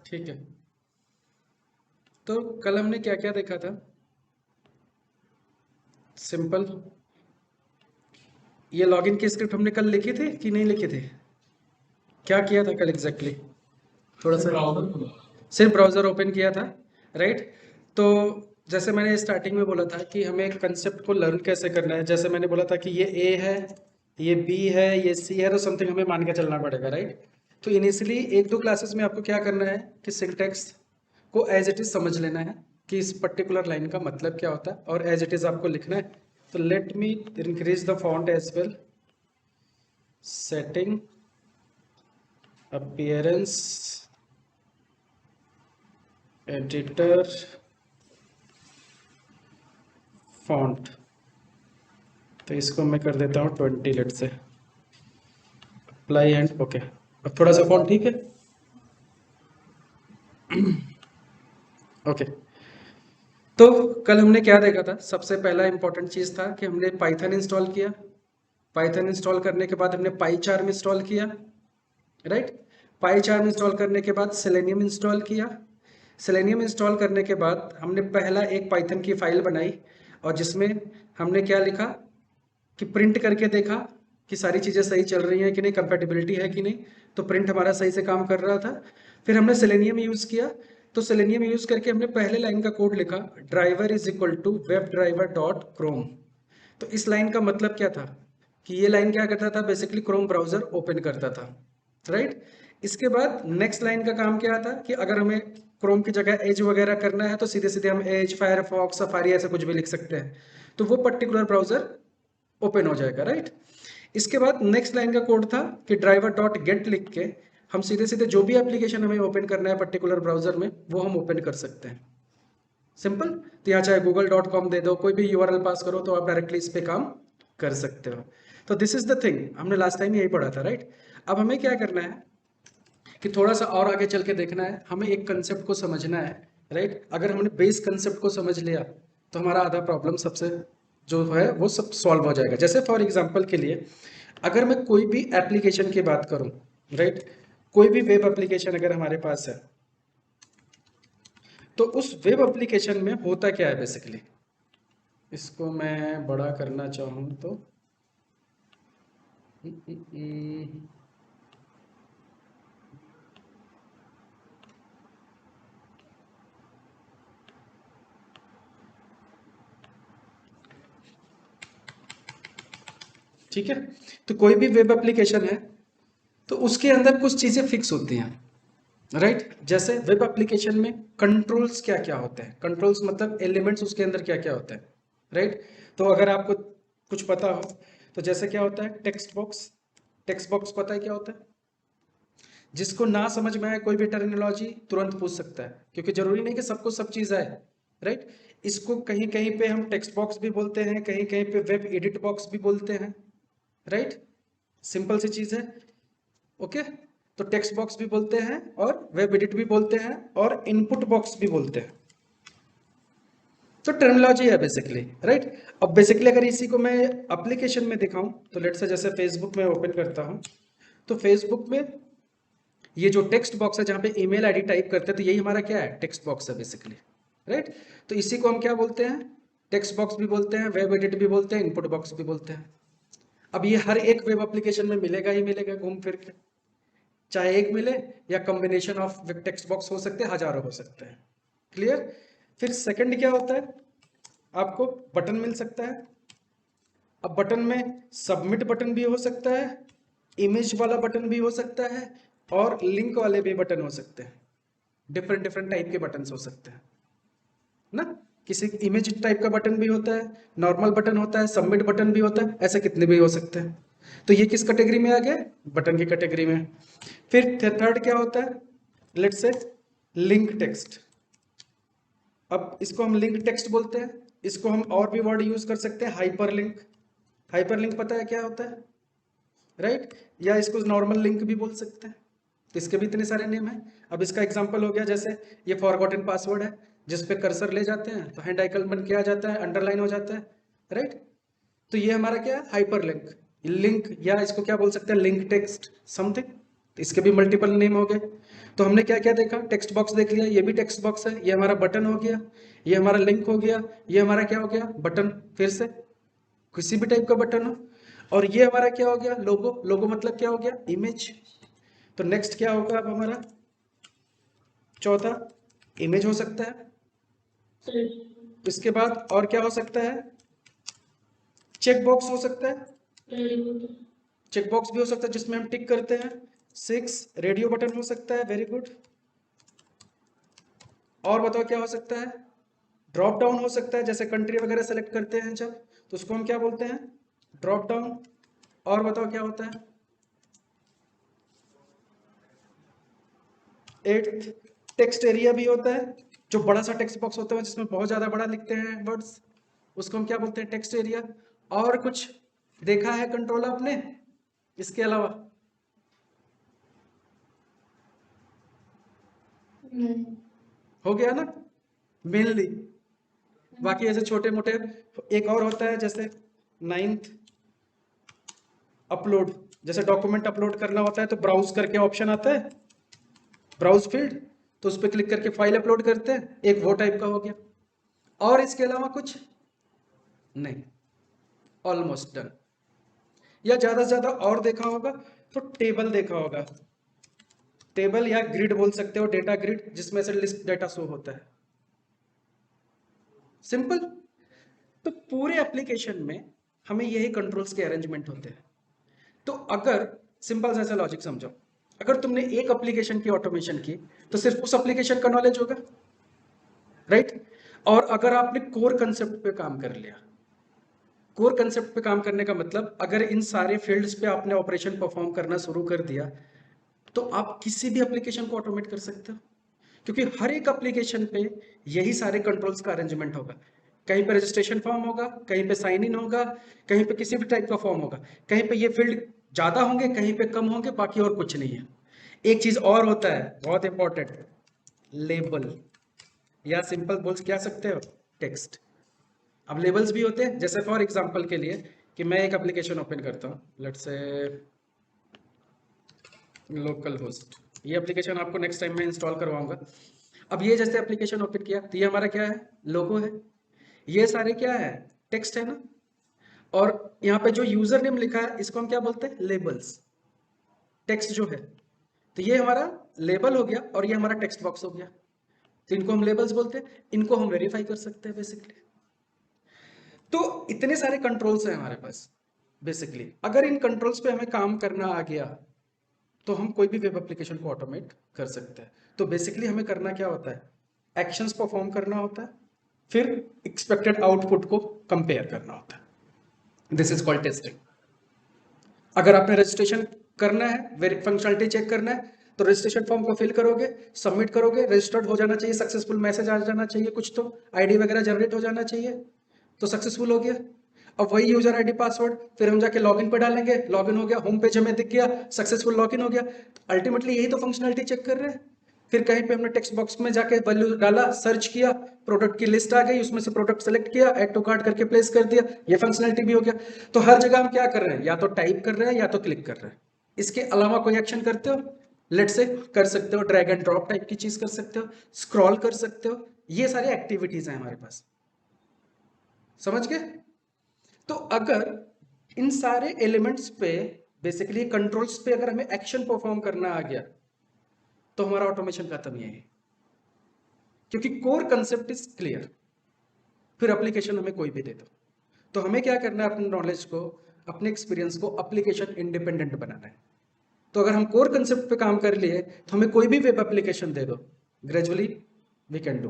ठीक है, तो कल हमने क्या क्या देखा था? सिंपल, ये लॉगिन की स्क्रिप्ट हमने कल लिखी थी कि नहीं लिखी थी? क्या किया था कल एग्जैक्टली थोड़ा सा? सिर्फ ब्राउज़र ओपन किया था, राइट? तो जैसे मैंने स्टार्टिंग में बोला था कि हमें कंसेप्ट को लर्न कैसे करना है, जैसे मैंने बोला था कि ये ए है, ये बी है, ये सी है, तो समथिंग हमें मान के चलना पड़ेगा, राइट? तो इनिशियली एक दो क्लासेस में आपको क्या करना है कि सिंटैक्स को एज इट इज़ समझ लेना है कि इस पर्टिकुलर लाइन का मतलब क्या होता है, और एज इट इज़ आपको लिखना है। तो let me increase the font as well, setting, appearance, editor, font. तो इसको मैं कर देता हूँ 20 लेट से, अप्लाई एंड ओके। अब थोड़ा सा फॉन्ट ठीक है, ओके। तो कल हमने क्या देखा था? सबसे पहला इंपॉर्टेंट चीज़ था कि हमने पाइथन इंस्टॉल किया। पाइथन इंस्टॉल करने के बाद हमने पाईचार्म इंस्टॉल किया, राइट? पाईचार्म इंस्टॉल करने के बाद सेलेनियम इंस्टॉल किया। सेलेनियम इंस्टॉल करने के बाद हमने पहला एक पाइथन की फाइल बनाई, और जिसमें हमने क्या लिखा कि प्रिंट करके देखा कि सारी चीज़ें सही चल रही हैं कि नहीं, कंपैटिबिलिटी है कि नहीं। तो प्रिंट हमारा सही से काम कर रहा था। फिर हमने सेलेनियम यूज़ किया। तो सेलेनियम यूज़ करके हमने पहले लाइन का कोड लिखा, driver is equal to web driver dot Chrome. तो इस लाइन का मतलब क्या था कि ये लाइन क्या करता था, बेसिकली क्रोम ब्राउज़र ओपन करता था, राइट? इसके बाद नेक्स्ट लाइन का काम क्या था कि अगर हमें क्रोम की जगह एज वगैरह करना है तो सीधे सीधे हम एज, फायरफॉक्स, सफारी ऐसा कुछ भी लिख सकते हैं, तो वो पर्टिकुलर ब्राउज़र ओपन हो जाएगा, राइट? इसके बाद नेक्स्ट लाइन का कोड था कि ड्राइवर डॉट गेट लिख के हम सीधे सीधे जो भी एप्लीकेशन हमें ओपन करना है पर्टिकुलर ब्राउजर में वो हम ओपन कर सकते हैं। सिंपल। तो यहाँ चाहे google.com दे दो, कोई भी यूआरएल पास करो तो आप डायरेक्टली इस पे काम कर सकते हो। तो दिस इज द थिंग, हमने लास्ट टाइम यही पढ़ा था, राइट? अब हमें क्या करना है कि थोड़ा सा और आगे चल के देखना है, हमें एक कंसेप्ट को समझना है, राइट? अगर हमने बेस कंसेप्ट को समझ लिया तो हमारा आधा प्रॉब्लम सबसे जो है वो सब सॉल्व हो जाएगा। जैसे फॉर एग्जांपल के लिए अगर मैं कोई भी एप्लीकेशन की बात करूं, राइट? कोई भी वेब एप्लीकेशन अगर हमारे पास है तो उस वेब एप्लीकेशन में होता क्या है बेसिकली, इसको मैं बड़ा करना चाहूँ तो ठीक है। तो कोई भी वेब एप्लीकेशन है तो उसके अंदर कुछ चीज़ें फिक्स होती हैं, राइट? जैसे वेब एप्लीकेशन में कंट्रोल्स क्या क्या होते हैं, कंट्रोल्स मतलब एलिमेंट्स उसके अंदर क्या क्या होते हैं, राइट? तो अगर आपको कुछ पता हो तो जैसे क्या होता है टेक्स्ट बॉक्स। टेक्स्ट बॉक्स पता है क्या होता है? जिसको ना समझ में आए कोई भी टर्मिनोलॉजी तुरंत पूछ सकता है, क्योंकि जरूरी नहीं कि सबको सब चीज़ आए, राइट? इसको कहीं कहीं पे हम टेक्स्ट बॉक्स भी बोलते हैं, कहीं कहीं पे वेब एडिट बॉक्स भी बोलते हैं, राइट? सिंपल सी चीज़ है, ओके? तो टेक्स्ट बॉक्स भी बोलते हैं और वेब एडिट भी बोलते हैं और इनपुट बॉक्स भी बोलते हैं। तो टर्मिनोलॉजी है बेसिकली, राइट? अब बेसिकली अगर इसी को मैं एप्लीकेशन में दिखाऊं तो लेट्स से जैसे फेसबुक में ओपन करता हूं, तो फेसबुक में ये जो टेक्स्ट बॉक्स है जहाँ पे ईमेल आईडी टाइप करते हैं, तो यही हमारा क्या है, टेक्स्ट बॉक्स है बेसिकली, राइट? तो इसी को हम क्या बोलते हैं, टेक्स्ट बॉक्स भी बोलते हैं, वेब एडिट भी बोलते हैं, इनपुट बॉक्स भी बोलते हैं। अब ये हर एक वेब एप्लीकेशन में मिलेगा ही मिलेगा घूम फिर के, चाहे एक मिले या कॉम्बिनेशन ऑफ टेक्स्ट बॉक्स हो सकते हैं, हजारों हो सकते हैं। क्लियर? फिर सेकंड क्या होता है, आपको बटन मिल सकता है। अब बटन में सबमिट बटन भी हो सकता है, इमेज वाला बटन भी हो सकता है, और लिंक वाले भी बटन हो सकते हैं। डिफरेंट डिफरेंट टाइप के बटन हो सकते हैं ना। किसी इमेज टाइप का बटन भी होता है, नॉर्मल बटन होता है, सबमिट बटन भी होता है, ऐसे कितने भी हो सकते हैं। तो ये किस कैटेगरी में आ गया, बटन की कैटेगरी में। फिर थर्ड क्या होता है, लेट्स से लिंक टेक्स्ट। अब इसको हम लिंक टेक्स्ट बोलते हैं। इसको हम और भी वर्ड यूज कर सकते हैं, हाइपर लिंक। हाइपर लिंक पता है क्या होता है, राइट? या इसको नॉर्मल लिंक भी बोल सकते हैं। तो इसके भी इतने सारे नेम हैं। अब इसका एग्जांपल हो गया जैसे ये फॉरगॉटन पासवर्ड है, जिस पे कर्सर ले जाते हैं तो हैंड आइकन बन के आ जाता है, अंडरलाइन हो जाता है, राइट? तो ये हमारा क्या है, हाइपर लिंक। लिंक, या इसको क्या बोल सकते हैं, लिंक टेक्स्ट समथिंग। तो इसके भी मल्टीपल नेम हो गए। तो हमने क्या क्या देखा, टेक्स्ट बॉक्स देख लिया, ये भी टेक्स्ट बॉक्स है, ये हमारा बटन हो गया, ये हमारा लिंक हो गया, ये हमारा क्या हो गया, बटन, फिर से किसी भी टाइप का बटन हो, और ये हमारा क्या हो गया, लोगो। लोगो मतलब क्या हो गया, इमेज। तो नेक्स्ट क्या होगा अब हमारा, चौथा इमेज हो सकता है। इसके बाद और क्या हो सकता है, चेक बॉक्स हो सकता है, चेक बॉक्स भी हो सकता है जिसमें हम टिक करते हैं। 6 रेडियो बटन हो सकता है, वेरी गुड। और बताओ क्या हो सकता है, ड्रॉप डाउन हो सकता है, जैसे कंट्री वगैरह सेलेक्ट करते हैं जब, तो उसको हम क्या बोलते हैं, ड्रॉप डाउन। और बताओ क्या होता है, 8th टेक्स्ट एरिया भी होता है, जो बड़ा सा टेक्स्ट बॉक्स होता है जिसमें बहुत ज्यादा बड़ा लिखते हैं वर्ड्स, उसको हम क्या बोलते हैं, टेक्स्ट एरिया। और कुछ देखा है कंट्रोल आपने इसके अलावा? हो गया ना मेनली। बाकी ऐसे छोटे मोटे एक और होता है, जैसे 9th अपलोड, जैसे डॉक्यूमेंट अपलोड करना होता है तो ब्राउज करके ऑप्शन आता है, ब्राउज फील्ड, तो उस पर क्लिक करके फाइल अपलोड करते हैं, एक वो टाइप का हो गया। और इसके अलावा कुछ नहीं, ऑलमोस्ट डन। या ज्यादा से ज्यादा और देखा होगा तो टेबल देखा होगा, टेबल या ग्रिड बोल सकते हो, डेटा ग्रिड, जिसमें से लिस्ट डेटा शो होता है। सिंपल। तो पूरे एप्लीकेशन में हमें यही कंट्रोल्स के अरेंजमेंट होते हैं। तो अगर सिंपल सा लॉजिक समझो, अगर तुमने एक एप्लीकेशन की ऑटोमेशन की तो सिर्फ उस एप्लीकेशन का नॉलेज होगा, राइट। और अगर आपने कोर कंसेप्ट पे काम कर लिया, कोर कंसेप्ट पे काम करने का मतलब अगर इन सारे फील्ड्स पे आपने ऑपरेशन परफॉर्म करना शुरू कर दिया, तो आप किसी भी एप्लीकेशन को ऑटोमेट कर सकते हो, क्योंकि हर एक एप्लीकेशन पे यही सारे कंट्रोल्स का अरेंजमेंट होगा। कहीं पे रजिस्ट्रेशन फॉर्म होगा, कहीं पे साइन इन होगा, कहीं पे किसी भी टाइप का फॉर्म होगा, कहीं पे ये फील्ड ज्यादा होंगे, कहीं पे कम होंगे, बाकी और कुछ नहीं है। एक चीज और होता है बहुत इंपॉर्टेंट, लेबल, या सिंपल बोल क्या सकते हो, टेक्स्ट। अब लेबल्स भी होते हैं, जैसे फॉर एग्जांपल के लिए कि मैं एक एप्लीकेशन ओपन करता हूँ, लेट्स से लोकल होस्ट, ये एप्लीकेशन आपको नेक्स्ट टाइम में इंस्टॉल करवाऊंगा। अब ये जैसे एप्लीकेशन ओपन किया तो ये हमारा क्या है, लोगो है, ये सारे क्या है, टेक्स्ट है ना। और यहाँ पे जो यूजर नेम लिखा है इसको हम क्या बोलते हैं, लेबल्स, टेक्स्ट जो है। तो ये हमारा लेबल हो गया और ये हमारा टेक्स्ट बॉक्स हो गया, तो इनको हम लेबल्स बोलते हैं, इनको हम वेरीफाई कर सकते हैं बेसिकली। तो इतने सारे कंट्रोल्स हैं हमारे पास बेसिकली। अगर इन कंट्रोल्स पे हमें काम करना आ गया तो हम कोई भी वेब एप्लीकेशन को ऑटोमेट कर सकते हैं। तो बेसिकली हमें करना क्या होता है, एक्शंस परफॉर्म करना होता है, फिर एक्सपेक्टेड आउटपुट को कंपेयर करना होता है, दिस इज कॉल्ड टेस्टिंग। अगर आपने रजिस्ट्रेशन करना है, फंक्शनलिटी चेक करना है, तो रजिस्ट्रेशन फॉर्म को फिल करोगे, सबमिट करोगे, रजिस्टर्ड हो जाना चाहिए, सक्सेसफुल मैसेज आ जाना चाहिए, कुछ तो आईडी वगैरह जनरेट हो जाना चाहिए, तो सक्सेसफुल हो गया। अब वही यूजर आईडी पासवर्ड फिर हम जाके लॉगिन पे डालेंगे, लॉगिन हो गया, होम पेज हमें दिख गया, सक्सेसफुल लॉगिन हो गया। अल्टीमेटली यही तो फंक्शनलिटी चेक कर रहे हैं। फिर कहीं पे हमने टेक्स्ट बॉक्स में जाके वैल्यू डाला, सर्च किया, प्रोडक्ट की लिस्ट आ गई, उसमें से प्रोडक्ट सेलेक्ट किया, ऐड टू कार्ट करके प्लेस कर दिया, ये फंक्शनलिटी भी हो गया। तो हर जगह हम क्या कर रहे हैं, या तो टाइप कर रहे हैं या तो क्लिक कर रहे हैं। इसके अलावा कोई एक्शन करते हो, लेट से कर सकते हो, ड्रैग एंड ड्रॉप टाइप की चीज कर सकते हो, स्क्रॉल कर सकते हो, ये सारी एक्टिविटीज हैं हमारे पास, समझ गए। तो अगर इन सारे एलिमेंट्स पे बेसिकली कंट्रोल्स पे अगर हमें एक्शन परफॉर्म करना आ गया तो हमारा ऑटोमेशन खत्म ही है, क्योंकि कोर कंसेप्ट इज क्लियर। फिर एप्लीकेशन हमें कोई भी दे दो, तो हमें क्या करना है, अपने नॉलेज को, अपने एक्सपीरियंस को एप्लीकेशन इंडिपेंडेंट बनाना है। तो अगर हम कोर कंसेप्ट पे काम कर लिए तो हमें कोई भी वेब एप्लीकेशन दे दो, gradually we can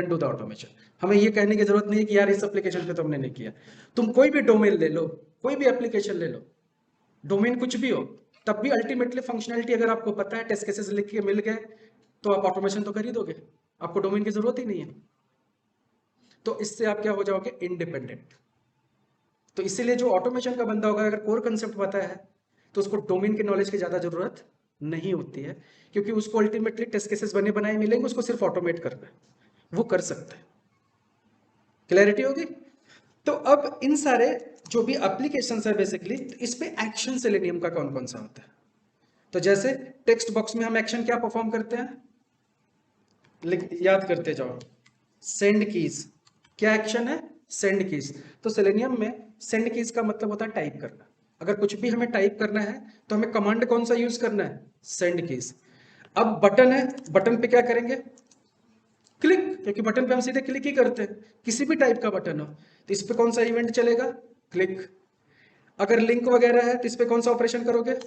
do the automation. हमें ये कहने की जरूरत नहीं है कि यार इस एप्लीकेशन पे तो हमने नहीं किया। तुम कोई भी डोमेन ले लो, कोई भी एप्लीकेशन ले लो, डोमेन कुछ भी हो, तब भी अल्टीमेटली फंक्शनलिटी अगर आपको पता है, टेस्ट केसेस लिख के मिल गए, तो आप ऑटोमेशन तो कर ही दोगे, आपको डोमेन की जरूरत ही नहीं है। तो इससे आप क्या हो जाओगे, इंडिपेंडेंट। तो इसीलिए जो ऑटोमेशन का बंदा होगा, अगर कोर कंसेप्ट पता है तो उसको डोमेन के नॉलेज की ज्यादा जरूरत नहीं होती है, क्योंकि उसको अल्टीमेटली टेस्ट केसेस बने बनाए मिलेंगे, उसको सिर्फ ऑटोमेट करना है, वो कर सकता है। क्लैरिटी होगी। तो अब इन सारे जो भी एप्लीकेशन है बेसिकली, इस पे एक्शन सेलेनियम का कौन कौन सा होता है, तो जैसे टेक्स्ट बॉक्स में हम एक्शन क्या परफॉर्म करते हैं, याद करते जाओ, सेंड कीज। क्या एक्शन है, सेंड कीज। तो सेलेनियम में सेंड कीज का मतलब होता है टाइप करना। अगर कुछ भी हमें टाइप करना है तो हमें कमांड कौन सा यूज करना है, सेंड कीज। अब बटन है, बटन पे क्या करेंगे, क्लिक, क्योंकि बटन पे हम सीधे क्लिक ही करते हैं, किसी भी टाइप का बटन हो तो इस पे कौन सा इवेंट चलेगा, क्लिक। अगर लिंक वगैरह है तो इस पे कौन सा ऑपरेशन करोगे,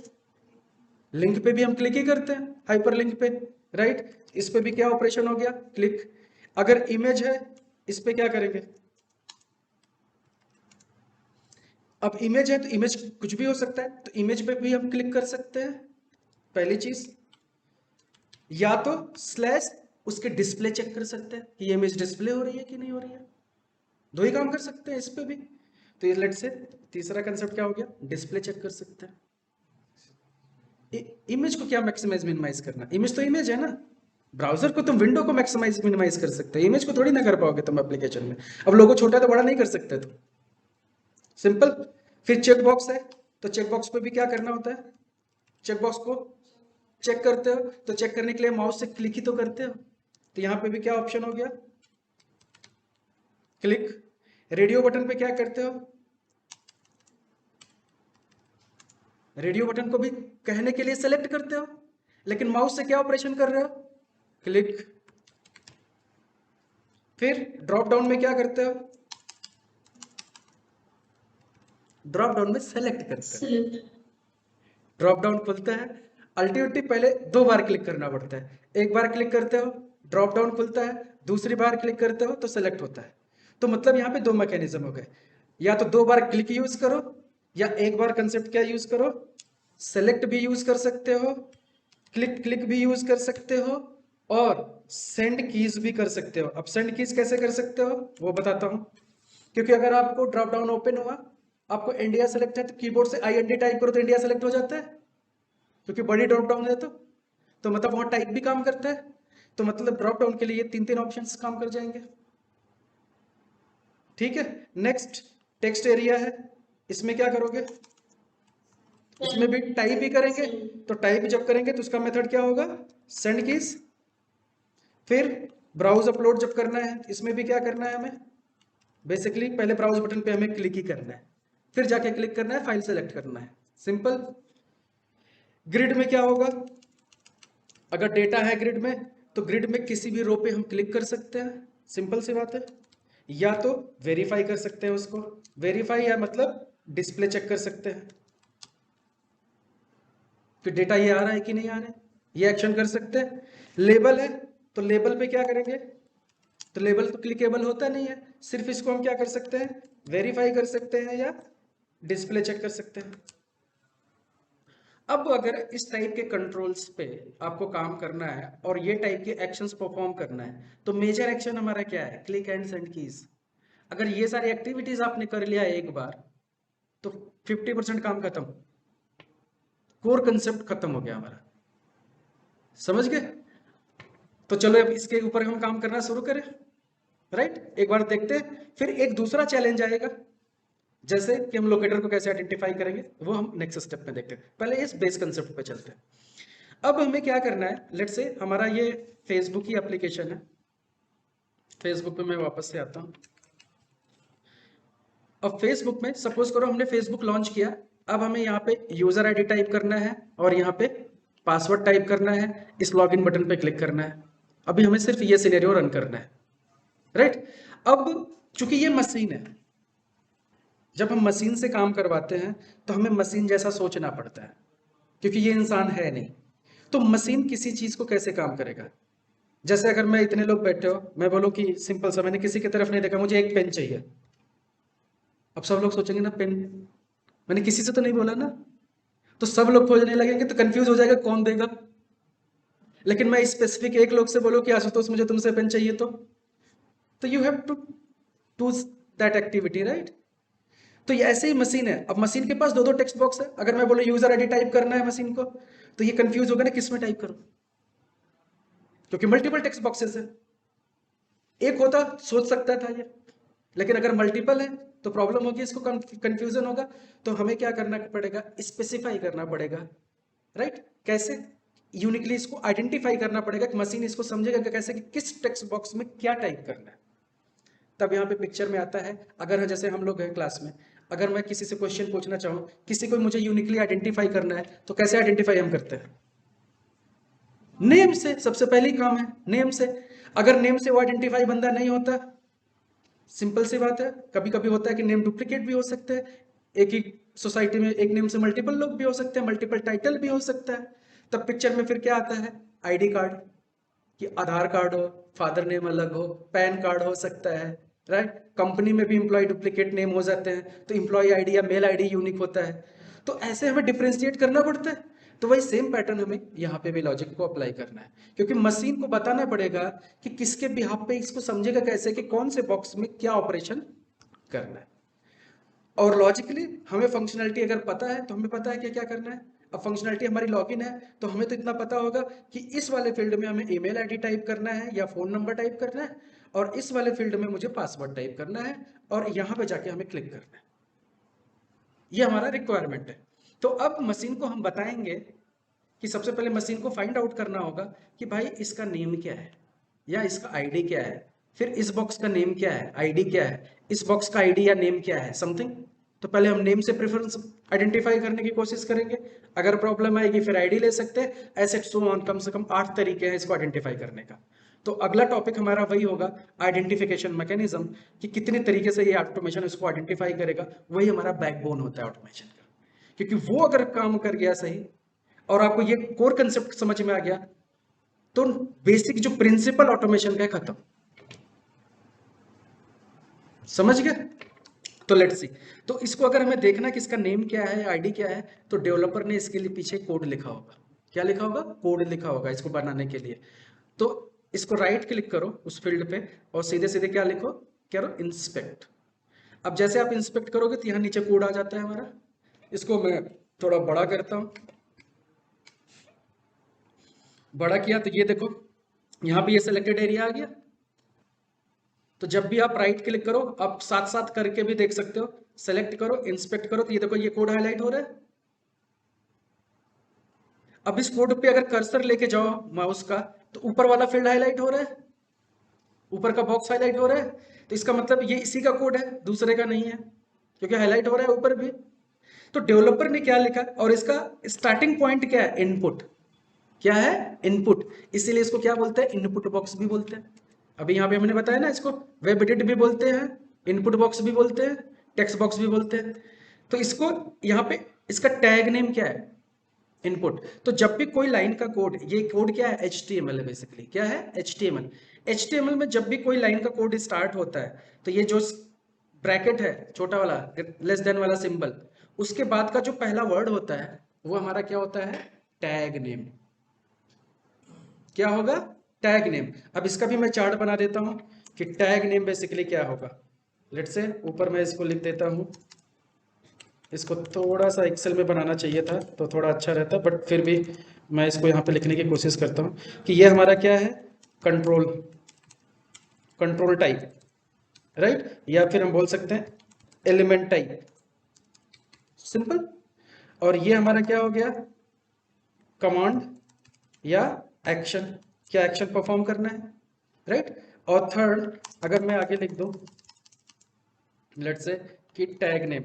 लिंक पे भी हम क्लिक ही करते हैं, हाइपर लिंक पे, राइट। इस पे भी क्या ऑपरेशन हो गया, क्लिक। अगर इमेज है इस पे क्या करेंगे, अब इमेज है तो इमेज कुछ भी हो सकता है, तो इमेज पे भी हम क्लिक कर सकते हैं, पहली चीज। या तो स्लैश उसके डिस्प्ले चेक कर सकते हैं कि ये इमेज डिस्प्ले हो रही है कि नहीं हो रही है, दो ही काम कर सकते हैं इस पे भी। तो ये लेट से तीसरा कंसेप्ट क्या हो गया, डिस्प्ले चेक कर सकते हैं। इमेज को क्या मैक्सिमाइज मिनिमाइज करना, इमेज तो इमेज है ना, ब्राउजर को तुम विंडो को मैक्सिमाइज मिनिमाइज कर सकते हो, इमेज को थोड़ी ना कर पाओगे तुम एप्लीकेशन में। अब लोगो छोटा तो बड़ा नहीं कर सकते तुम, सिंपल। फिर चेक बॉक्स है, तो चेक बॉक्स पे भी क्या करना होता है, चेक बॉक्स को चेक करते हो, तो चेक करने के लिए माउस से क्लिक ही तो करते हो, तो यहां पे भी क्या ऑप्शन हो गया, क्लिक। रेडियो बटन पे क्या करते हो, रेडियो बटन को भी कहने के लिए सेलेक्ट करते हो, लेकिन माउस से क्या ऑपरेशन कर रहे हो, क्लिक। फिर ड्रॉप डाउन में क्या करते हो, ड्रॉप डाउन में सेलेक्ट करते हो, ड्रॉप डाउन खुलता है। अल्टीमेटली पहले दो बार क्लिक करना पड़ता है, एक बार क्लिक करते हो ड्रॉप डाउन खुलता है, दूसरी बार क्लिक करते हो तो सेलेक्ट होता है। तो मतलब यहाँ पे दो मैकेनिज्म हो गए, या तो दो बार क्लिक यूज करो, या एक बार कंसेप्ट क्या यूज करो, सेलेक्ट भी यूज कर सकते हो, क्लिक क्लिक भी यूज कर सकते हो, और सेंड कीज भी कर सकते हो। अब सेंड कीज कैसे कर सकते हो वो बताता हूं, क्योंकि अगर आपको ड्रॉप डाउन ओपन हुआ, आपको इंडिया सेलेक्ट है, तो कीबोर्ड से IND टाइप करो तो इंडिया सेलेक्ट हो जाता है, क्योंकि बड़ी ड्रॉप डाउन है तो मतलब वहां टाइप भी काम करता है, तो मतलब ड्रॉप डाउन के लिए तीन तीन ऑप्शंस काम कर जाएंगे, ठीक है। नेक्स्ट टेक्स्ट एरिया है, इसमें क्या करोगे, इसमें भी टाइप ही करेंगे, तो टाइप जब करेंगे तो उसका मेथड क्या होगा, सेंड कीज। फिर ब्राउज अपलोड जब करना है, इसमें भी क्या करना है हमें, बेसिकली पहले ब्राउज बटन पे हमें क्लिक ही करना है, फिर जाके क्लिक करना है, फाइल सेलेक्ट करना है, सिंपल। ग्रिड में क्या होगा, अगर डेटा है ग्रिड में, तो ग्रिड में किसी भी रो पे हम क्लिक कर सकते हैं, सिंपल सी बात है। या तो वेरीफाई कर सकते हैं उसको, वेरीफाई या मतलब डिस्प्ले चेक कर सकते हैं कि डेटा ये आ रहा है कि नहीं आ रहा है, ये एक्शन कर सकते हैं। लेबल है, तो लेबल पे क्या करेंगे, तो लेबल तो क्लिकेबल होता नहीं है, सिर्फ इसको हम क्या कर सकते हैं, वेरीफाई कर सकते हैं या डिस्प्ले चेक कर सकते हैं। अब अगर इस टाइप के कंट्रोल्स पे आपको काम करना है और ये टाइप के एक्शंस परफॉर्म करना है, तो मेजर एक्शन हमारा क्या है, क्लिक एंड सेंड कीज। अगर ये सारी एक्टिविटीज आपने कर लिया एक बार, तो 50% काम खत्म, कोर कंसेप्ट खत्म हो गया हमारा, समझ गए। तो चलो अब इसके ऊपर हम काम करना शुरू करें, राइट। एक बार देखते हैं, फिर एक दूसरा चैलेंज आएगा, जैसे कि हम लोकेटर को कैसे आइडेंटिफाई करेंगे, वो हम नेक्स्ट स्टेप में देखते हैं। पहले इस बेस कंसेप्ट पे चलते हैं। अब हमें क्या करना है, लेट से हमारा ये फेसबुक की एप्लीकेशन है, फेसबुक पे मैं वापस से आता हूँ। अब फेसबुक में सपोज करो हमने फेसबुक लॉन्च किया, अब हमें यहाँ पे यूजर आईडी टाइप करना है और यहाँ पे पासवर्ड टाइप करना है, इस लॉगिन बटन पे क्लिक करना है। अभी हमें सिर्फ ये सिनेरियो रन करना है, राइट। अब चूंकि ये मशीन है, जब हम मशीन से काम करवाते हैं तो हमें मशीन जैसा सोचना पड़ता है, क्योंकि ये इंसान है नहीं। तो मशीन किसी चीज को कैसे काम करेगा, जैसे अगर मैं इतने लोग बैठे हो, मैं बोलूं कि सिंपल सा, मैंने किसी की तरफ नहीं देखा, मुझे एक पेन चाहिए, अब सब लोग सोचेंगे ना पेन, मैंने किसी से तो नहीं बोला ना, तो सब लोग खोजने लगेंगे, तो कंफ्यूज हो जाएगा कौन देगा। लेकिन मैं स्पेसिफिक एक लोग से बोलूं कि आशुतोष मुझे तुमसे पेन चाहिए, तो you have to do that activity, right. तो ये ऐसे ही मशीन है, अब मशीन के पास दो दो टेक्स्ट बॉक्स है, अगर मैं बोलूं यूजर आईडी टाइप करना है मशीन को, तो ये कंफ्यूज होगा ना किस में टाइप करूं, क्योंकि मल्टीपल टेक्स्ट बॉक्सेस है। एक होता सोच सकता था ये, लेकिन अगर मल्टीपल है तो प्रॉब्लम होगी, इसको कंफ्यूजन होगा। तो हमें क्या करना पड़ेगा, स्पेसिफाई करना पड़ेगा राइट। कैसे यूनिकली इसको आइडेंटिफाई करना पड़ेगा कि मशीन इसको समझेगा कि कैसे कि किस टेक्स्ट बॉक्स में क्या टाइप करना है, तब यहाँ पे पिक्चर में आता है। अगर जैसे हम लोग हैं क्लास में, अगर मैं किसी से क्वेश्चन पूछना चाहूँ, किसी को मुझे यूनिकली आइडेंटिफाई करना है, तो कैसे आइडेंटिफाई हम करते हैं? नेम से, सबसे पहली काम है नेम से। अगर नेम से वो आइडेंटिफाई बंदा नहीं होता, सिंपल सी बात है, कभी कभी होता है कि नेम डुप्लीकेट भी हो सकते हैं, एक ही सोसाइटी में एक नेम से मल्टीपल लोग भी हो सकते हैं, मल्टीपल टाइटल भी हो सकता है। तब पिक्चर में फिर क्या आता है? आईडी कार्ड, कि आधार कार्ड हो, फादर नेम अलग हो, पैन कार्ड हो सकता है, राइट। कंपनी में भी एम्प्लॉय डुप्लीकेट नेम हो जाते हैं, तो एम्प्लॉय आईडी या मेल आईडी यूनिक होता है। तो ऐसे हमें डिफ्रेंशिएट करना पड़ता है। तो वही सेम पैटर्न हमें यहाँ पे भी लॉजिक को अप्लाई करना है, क्योंकि मशीन को बताना पड़ेगा कि किसके बिहाफ पे इसको समझेगा कैसे कि कौन से बॉक्स में क्या ऑपरेशन करना है। और लॉजिकली हमें फंक्शनलिटी अगर पता है तो हमें पता है कि क्या करना है। अब फंक्शनलिटी हमारी लॉगिन है, तो हमें तो इतना पता होगा कि इस वाले फील्ड में हमें ईमेल आईडी टाइप करना है या फोन नंबर टाइप करना है, और इस वाले फील्ड में मुझे पासवर्ड टाइप करना है, और यहाँ पे जाके हमें क्लिक करना है। ये हमारा रिक्वायरमेंट है। तो अब मशीन को हम बताएंगे कि सबसे पहले मशीन को फाइंड आउट करना होगा कि भाई इसका नेम क्या है या इसका आईडी क्या है, फिर इस बॉक्स का नेम क्या है, आईडी क्या है, इस बॉक्स का आईडी या नेम क्या है, समथिंग। तो पहले हम नेम से प्रेफरेंस आइडेंटिफाई करने की कोशिश करेंगे, अगर प्रॉब्लम आएगी फिर आईडी ले सकते हैं, ऐसे सो ऑन। कम से कम 8 तरीके हैं इसको आइडेंटिफाई करने का। तो अगला टॉपिक हमारा वही होगा, आइडेंटिफिकेशन मैकेनिज्म, कि कितने तरीके से ये ऑटोमेशन इसको आइडेंटिफाई करेगा। वही हमारा बैकबोन होता है ऑटोमेशन का, क्योंकि वो अगर काम कर गया सही और आपको ये कोर कंसेप्ट समझ में आ गया, तो बेसिक जो प्रिंसिपल ऑटोमेशन का है खत्म। समझ गए? तो लेट्स सी। तो इसको अगर हमें देखना है कि इसका नेम क्या है, आईडी क्या है, तो डेवलपर ने इसके लिए पीछे कोड लिखा होगा। क्या लिखा होगा? कोड लिखा होगा इसको बनाने के लिए। तो इसको राइट क्लिक करो उस फील्ड पे और सीधे सीधे क्या लिखो? क्या करो? इंस्पेक्ट। अब जैसे आप इंस्पेक्ट करोगे तो यहाँ नीचे कोड आ जाता है हमारा। इसको मैं थोड़ा बड़ा करता हूँ। बड़ा किया तो ये देखो, यहाँ पे ये सिलेक्टेड एरिया आ गया। तो जब भी आप राइट क्लिक करो, आप साथ साथ करके भी देख सकते हो। सेलेक्ट करो, इंस्पेक्ट करो, तो ये देखो ये कोड हाईलाइट हो रहा है। अब इस कोड पे अगर कर्सर लेके जाओ माउस का, तो ऊपर वाला फील्ड हाईलाइट हो रहा है, ऊपर का बॉक्स हाईलाइट हो रहा है। तो इसका मतलब ये इसी का कोड है, दूसरे का नहीं है, क्योंकि हाईलाइट हो रहा है ऊपर भी। तो डेवलपर ने क्या लिखा, और इसका स्टार्टिंग पॉइंट क्या है? इनपुट। क्या है? इनपुट। इसीलिए इसको क्या बोलते हैं? इनपुट बॉक्स भी बोलते हैं। अभी यहाँ पे हमने बताया ना, इसको वेब एडिट भी बोलते हैं, इनपुट बॉक्स भी बोलते हैं, टेक्स्ट बॉक्स भी बोलते हैं। तो इसको यहाँ पे इसका टैग नेम क्या है? इनपुट। तो जब भी कोई लाइन का कोड, ये कोड क्या है? HTML है बेसिकली। क्या है? HTML। HTML में जब भी कोई लाइन का कोड स्टार्ट होता है, तो ये जो ब्रैकेट है छोटा वाला, लेस देन वाला सिंबल, उसके बाद का जो पहला वर्ड होता है वो हमारा क्या होता है? Tag name. क्या होगा? Tag name. अब इसका भी मैं चार्ट बना देता हूं कि टैग नेम बेसिकली क्या होगा। लेट से ऊपर मैं इसको लिख देता हूं। इसको थोड़ा सा एक्सेल में बनाना चाहिए था तो थोड़ा अच्छा रहता, बट फिर भी मैं इसको यहाँ पे लिखने की कोशिश करता हूँ कि ये हमारा क्या है? Control, control type, right. या फिर हम बोल सकते हैं एलिमेंट टाइप, सिंपल। और ये हमारा क्या हो गया? कमांड या एक्शन, क्या एक्शन परफॉर्म करना है, राइट। और थर्ड, अगर मैं आगे लिख दूं लेट्स से कि टैग नेम,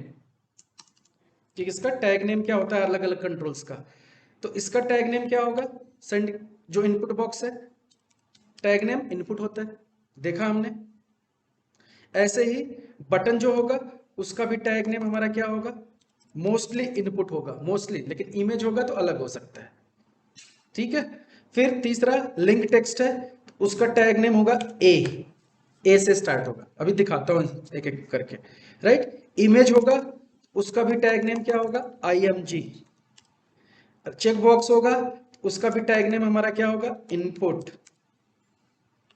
कि इसका टैग नेम क्या होता है अलग अलग कंट्रोल्स का, तो इसका टैग नेम क्या होगा? सेंड, जो इनपुट बॉक्स है, टैग नेम इनपुट होता है, देखा हमने। ऐसे ही बटन जो होगा उसका भी टैग नेम हमारा क्या होगा? मोस्टली इनपुट होगा, मोस्टली, लेकिन इमेज होगा तो अलग हो सकता है, ठीक है। फिर तीसरा लिंक टेक्स्ट है, उसका टैग नेम होगा ए से स्टार्ट होगा, अभी दिखाता हूँ एक एक करके, राइट। इमेज होगा, उसका भी टैग नेम क्या होगा? IMG। चेक बॉक्स होगा, उसका भी टैग नेम हमारा क्या होगा? इनपुट।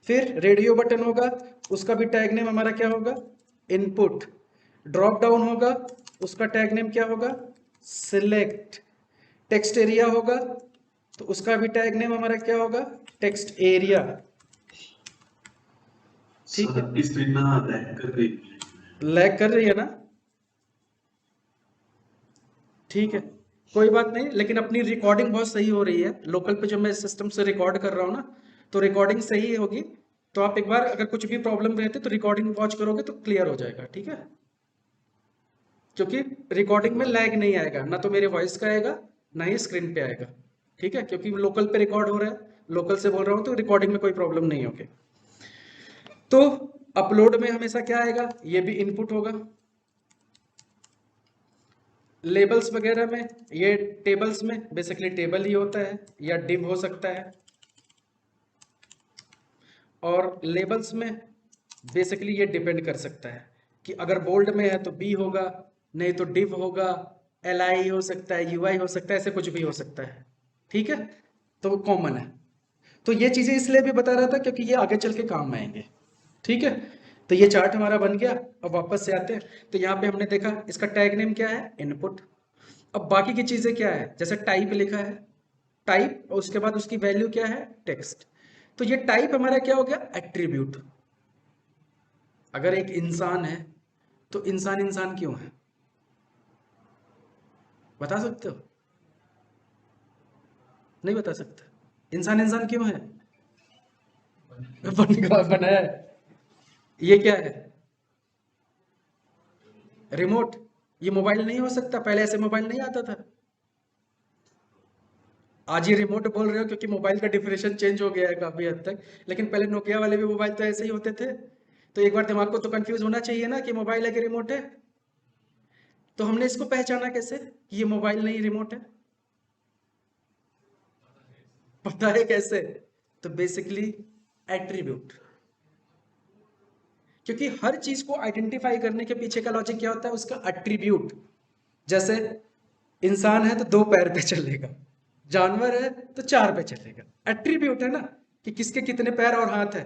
फिर रेडियो बटन होगा, उसका भी टैग नेम हमारा क्या होगा? इनपुट। ड्रॉप डाउन होगा, उसका टैग नेम क्या होगा? सिलेक्ट। टेक्स्ट एरिया होगा तो उसका भी टैग नेम हमारा क्या होगा? टेक्स्ट एरिया, ठीक है। इस स्क्रीन ना लैग कर रही है। लैग कर रही है ना? ठीक है। कोई बात नहीं, लेकिन अपनी रिकॉर्डिंग बहुत सही हो रही है लोकल पे, जो मैं सिस्टम से रिकॉर्ड कर रहा हूँ ना, तो रिकॉर्डिंग सही होगी। तो आप एक बार अगर कुछ भी प्रॉब्लम रहती तो रिकॉर्डिंग वॉच करोगे तो क्लियर हो जाएगा, ठीक है। क्योंकि रिकॉर्डिंग में लैग नहीं आएगा, ना तो मेरे वॉइस का आएगा ना ही स्क्रीन पे आएगा, ठीक है, क्योंकि लोकल पे रिकॉर्ड हो रहा है, लोकल से बोल रहा हूँ तो रिकॉर्डिंग में कोई प्रॉब्लम नहीं होगी। तो अपलोड में हमेशा क्या आएगा, ये भी इनपुट होगा। लेबल्स वगैरह में, ये टेबल्स में बेसिकली टेबल ही होता है या डिव हो सकता है। और लेबल्स में बेसिकली ये डिपेंड कर सकता है कि अगर बोल्ड में है तो बी होगा, नहीं तो डिव होगा, एल आई हो सकता है, यू आई हो सकता है, ऐसे कुछ भी हो सकता है, ठीक है। तो वो कॉमन है। तो ये चीजें इसलिए भी बता रहा था क्योंकि ये आगे चल के काम में आएंगे, ठीक है। तो ये चार्ट हमारा बन गया। अब वापस से आते हैं, तो यहाँ पे हमने देखा इसका टैग नेम क्या है, इनपुट। अब बाकी की चीजें क्या है, जैसे टाइप लिखा है, टाइप, और उसके बाद उसकी वैल्यू क्या है, टेक्स्ट। तो ये टाइप हमारा क्या हो गया, एट्रीब्यूट। अगर एक इंसान है तो इंसान इंसान क्यों है, बता सकते हो? नहीं बता सकते, इंसान इंसान क्यों है? बनाया है। ये क्या है, रिमोट। ये मोबाइल नहीं हो सकता, पहले ऐसे मोबाइल नहीं आता था। आज ये रिमोट बोल रहे हो क्योंकि मोबाइल का डिफिनेशन चेंज हो गया है काफी हद तक, लेकिन पहले नोकिया वाले भी मोबाइल तो ऐसे ही होते थे। तो एक बार दिमाग को तो कंफ्यूज होना चाहिए ना कि मोबाइल है कि रिमोट है। तो हमने इसको पहचाना कैसे कि ये मोबाइल नहीं रिमोट है, पता है कैसे? तो बेसिकली एट्रीब्यूट। क्योंकि हर चीज को आइडेंटिफाई करने के पीछे का लॉजिक क्या होता है, उसका एट्रीब्यूट। जैसे इंसान है तो दो पैर पे चलेगा, जानवर है तो चार पे चलेगा, एट्रीब्यूट है ना, कि किसके कितने पैर और हाथ है।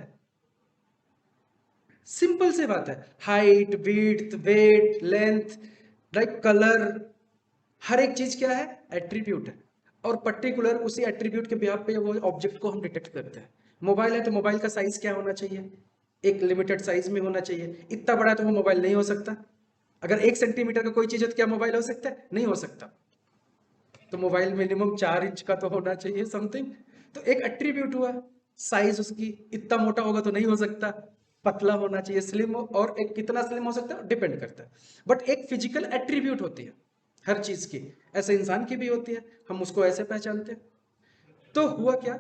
सिंपल सी बात है, height, width, weight, length, like colour, हर एक चीज क्या है, एट्रीब्यूट है। और पर्टिकुलर उसी एट्रीब्यूट के बिहाफ पे वो ऑब्जेक्ट को हम डिटेक्ट करते हैं। मोबाइल है तो मोबाइल का साइज क्या होना चाहिए, एक लिमिटेड साइज में होना चाहिए। इतना बड़ा तो वो मोबाइल नहीं हो सकता। अगर 1 सेंटीमीटर का कोई चीज है तो क्या मोबाइल हो सकता है, नहीं हो सकता। तो मोबाइल मिनिमम 4 इंच का तो होना चाहिए समथिंग। तो एक एट्रीब्यूट हुआ, साइज उसकी इतना मोटा होगा तो नहीं हो सकता, पतला होना चाहिए, स्लिम हो, और एक कितना स्लिम हो सकता है डिपेंड करता है। बट एक फिजिकल एट्रीब्यूट होती है हर चीज की, ऐसे इंसान की भी होती है, हम उसको ऐसे पहचानते हैं। तो हुआ क्या,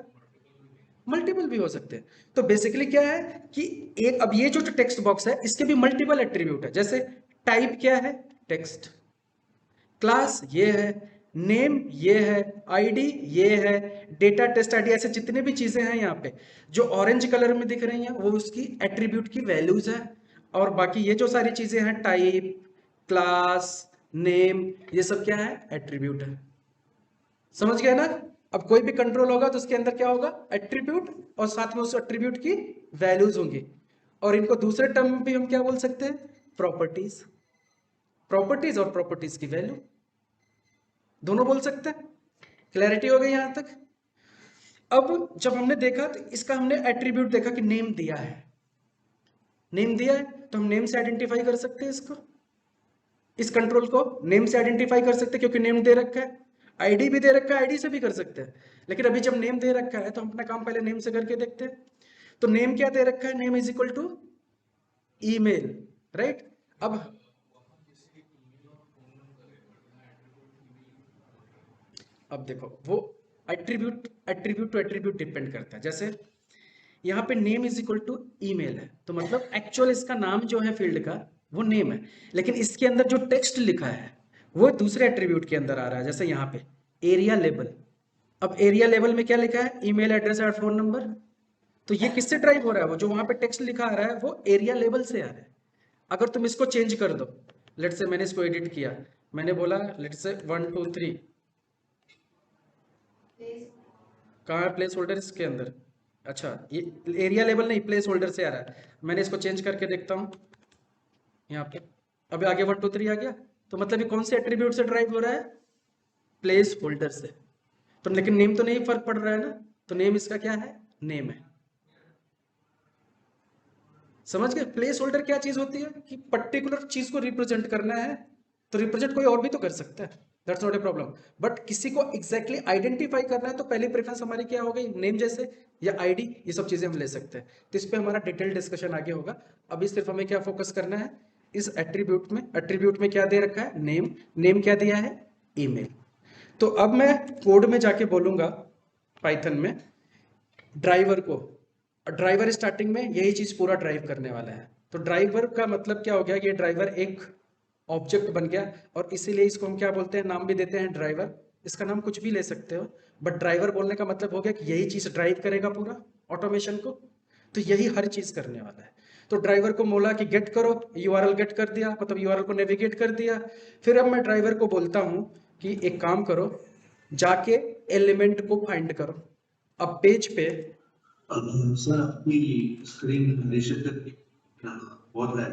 मल्टीपल भी हो सकते हैं। तो बेसिकली क्या है कि एक, अब ये जो टेक्स्ट बॉक्स है इसके भी मल्टीपल एट्रीब्यूट है। जैसे टाइप क्या है, टेक्स्ट। क्लास ये है, नेम ये है, आईडी ये है, डेटा टेस्ट आईडी, ऐसे जितने भी चीजें हैं यहाँ पे जो ऑरेंज कलर में दिख रही हैं वो उसकी एट्रीब्यूट की वैल्यूज है। और बाकी ये जो सारी चीजें हैं, टाइप, क्लास, नेम, ये सब क्या है, एट्रीब्यूट है। समझ गए ना? अब कोई भी कंट्रोल होगा तो उसके अंदर क्या होगा, एट्रीब्यूट, और साथ में उस एट्रीब्यूट की वैल्यूज होंगी। और इनको दूसरे टर्म में भी हम क्या बोल सकते हैं, प्रॉपर्टीज। प्रॉपर्टीज और प्रॉपर्टीज की वैल्यू दोनों बोल सकते हैं। क्लैरिटी हो गई यहां तक? अब जब हमने देखा तो इसका हमने एट्रीब्यूट देखा कि नेम दिया है, नेम दिया है तो हम नेम से आइडेंटिफाई कर सकते हैं इसको, इस कंट्रोल को नेम से आइडेंटिफाई कर सकते हैं क्योंकि नेम दे रखा है। आईडी भी दे रखा है, आईडी से भी कर सकते हैं। लेकिन अभी जब नेम दे रखा है तो हम अपना काम पहले नेम से करके देखते हैं। तो नेम क्या दे रखा है, name is equal to email, right. अब देखो वो एट्रीब्यूट टू एट्रीब्यूट डिपेंड करता है। जैसे यहाँ पे name is equal to email है, तो मतलब एक्चुअल इसका नाम जो है फील्ड का वो नेम है, लेकिन इसके अंदर जो टेक्स्ट लिखा है वो दूसरे एट्रीब्यूट के अंदर आ रहा है। जैसे यहाँ पे एरिया लेबल, अब एरिया लेवल में क्या लिखा है, ईमेल एड्रेस और फोन नंबर। तो ये किससे ड्राइव हो रहा है, वो जो वहां पे टेक्स्ट लिखा आ रहा है वो एरिया लेवल से आ रहा है। अगर तुम इसको चेंज कर दो, लेट से मैंने इसको एडिट किया, मैंने बोला लेट से 1 2 3, कहाँ है प्लेस होल्डर इसके अंदर, अच्छा ये एरिया लेवल नहीं, प्लेस होल्डर से आ रहा है। मैंने इसको चेंज करके देखता हूँ यहाँ पे, अभी आगे 1 2 3 आ गया। तो मतलब ये कौन से एट्रीब्यूट से ड्राइव हो रहा है, प्लेस होल्डर से। तो लेकिन नेम तो नहीं फर्क पड़ रहा है ना, तो नेम इसका क्या है, नेम है। समझ गए, प्लेस होल्डर क्या चीज होती है कि पर्टिकुलर चीज को रिप्रेजेंट करना है, तो रिप्रेजेंट कोई और भी तो कर सकता है। That's not a problem. But किसी को एग्जैक्टली आइडेंटिफाई करना है तो पहली प्रेफरेंस हमारी क्या हो गई, नेम जैसे या आईडी, ये सब चीजें हम ले सकते हैं। तो इस पे हमारा डिटेल डिस्कशन आगे होगा। अभी सिर्फ हमें क्या फोकस करना है इस एट्रीब्यूट में। एट्रीब्यूट में क्या दे रखा है, नेम। नेम क्या दिया है, ईमेल। तो अब मैं कोड में जाके बोलूंगा पाइथन में ड्राइवर को। ड्राइवर स्टार्टिंग में यही चीज पूरा ड्राइव करने वाला है। तो ड्राइवर का मतलब क्या हो गया, ये ड्राइवर एक ऑब्जेक्ट बन गया और इसीलिए इसको हम क्या बोलते हैं, नाम भी देते हैं ड्राइवर। इसका नाम कुछ भी ले सकते हो, बट ड्राइवर बोलने का मतलब हो गया कि यही चीज ड्राइव करेगा पूरा ऑटोमेशन को। तो यही हर चीज करने वाला है। तो ड्राइवर को बोला कि गेट करो, यूआरएल गेट कर दिया, मतलब यूआरएल को नेविगेट कर दिया। फिर अब मैं ड्राइवर को बोलता हूं कि एक काम करो, जाके एलिमेंट को फाइंड करो। अब पेज पे सर आपकी स्क्रीन रिसेप्टर बहुत है।